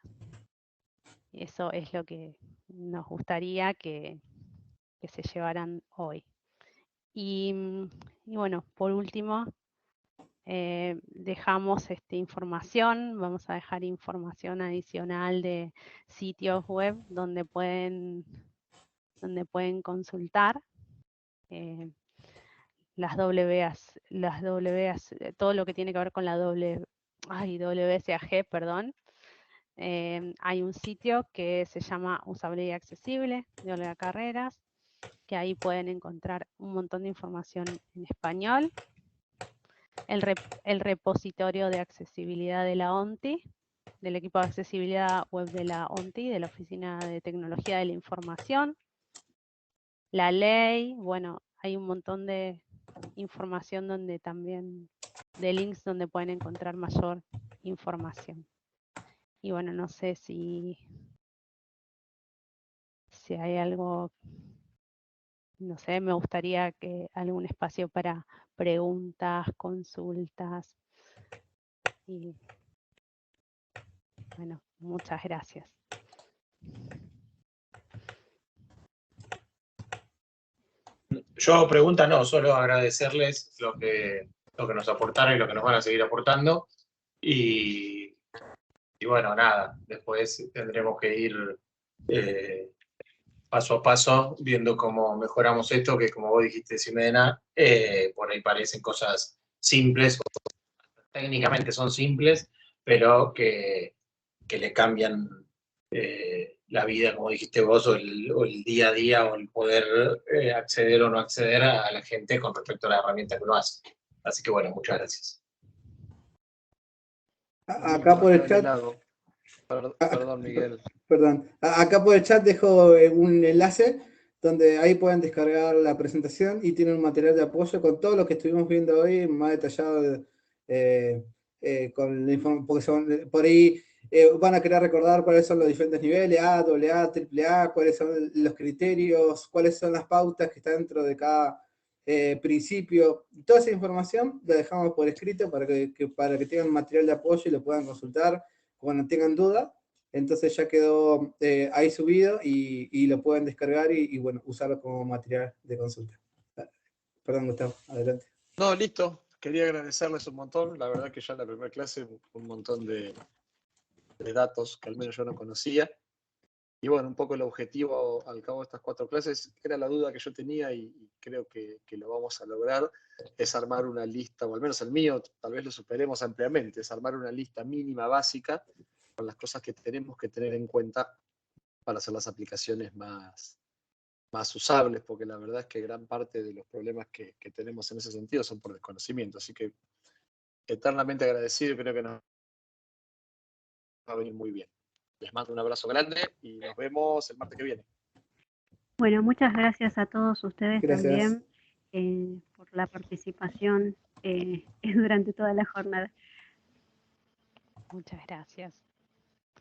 Eso es lo que nos gustaría que se llevaran hoy. Y bueno, por último, dejamos información, vamos a dejar información adicional de sitios web donde pueden consultar las WAS, todo lo que tiene que ver con la WSAG, perdón. Hay un sitio que se llama Usabilidad Accesible de Olga Carreras, que ahí pueden encontrar un montón de información en español. El repositorio de accesibilidad de la ONTI, del equipo de accesibilidad web de la ONTI, de la Oficina de Tecnología de la Información. La ley, bueno, hay un montón de información donde también, de links donde pueden encontrar mayor información. Y bueno, no sé si hay algo, no sé, me gustaría que algún espacio para preguntas, consultas. Y bueno, muchas gracias. Yo pregunta no, solo agradecerles lo que nos aportaron y lo que nos van a seguir aportando. Y bueno, nada, después tendremos que ir paso a paso viendo cómo mejoramos esto, que como vos dijiste, Ximena, por ahí parecen cosas simples, técnicamente son simples, pero que le cambian la vida, como dijiste vos, o el día a día, o el poder acceder o no acceder a la gente con respecto a la herramienta que uno hace. Así que bueno, muchas gracias. Acá por el chat. Perdón, Miguel. Perdón. Acá por el chat dejo un enlace donde ahí pueden descargar la presentación y tienen un material de apoyo con todo lo que estuvimos viendo hoy, más detallado, con la información, porque por ahí van a querer recordar cuáles son los diferentes niveles, A, AA, AAA, cuáles son los criterios, cuáles son las pautas que están dentro de cada principio. Toda esa información la dejamos por escrito para que tengan material de apoyo y lo puedan consultar cuando tengan dudas. Entonces ya quedó ahí subido y lo pueden descargar y bueno, usarlo como material de consulta. Perdón, Gustavo, adelante. No, listo. Quería agradecerles un montón. La verdad que ya en la primera clase un montón de datos que al menos yo no conocía. Y bueno, un poco el objetivo al cabo de estas 4 clases era la duda que yo tenía y creo que lo vamos a lograr, es armar una lista, o al menos el mío, tal vez lo superemos ampliamente, es armar una lista mínima básica con las cosas que tenemos que tener en cuenta para hacer las aplicaciones más usables, porque la verdad es que gran parte de los problemas que tenemos en ese sentido son por desconocimiento. Así que eternamente agradecido, creo que nos va a venir muy bien. Les mando un abrazo grande y nos vemos el martes que viene. Bueno, muchas gracias a todos ustedes Gracias. también por la participación durante toda la jornada. Muchas gracias.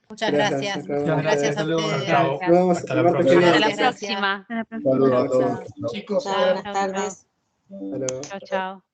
Muchas gracias. Gracias a ustedes. Bravo. Nos vemos Hasta el la martes que próxima. viene. Hasta la próxima. Hasta la próxima. Saludos a todos. Chicos, Chao, Buenas tardes. Hasta luego. chao, chao.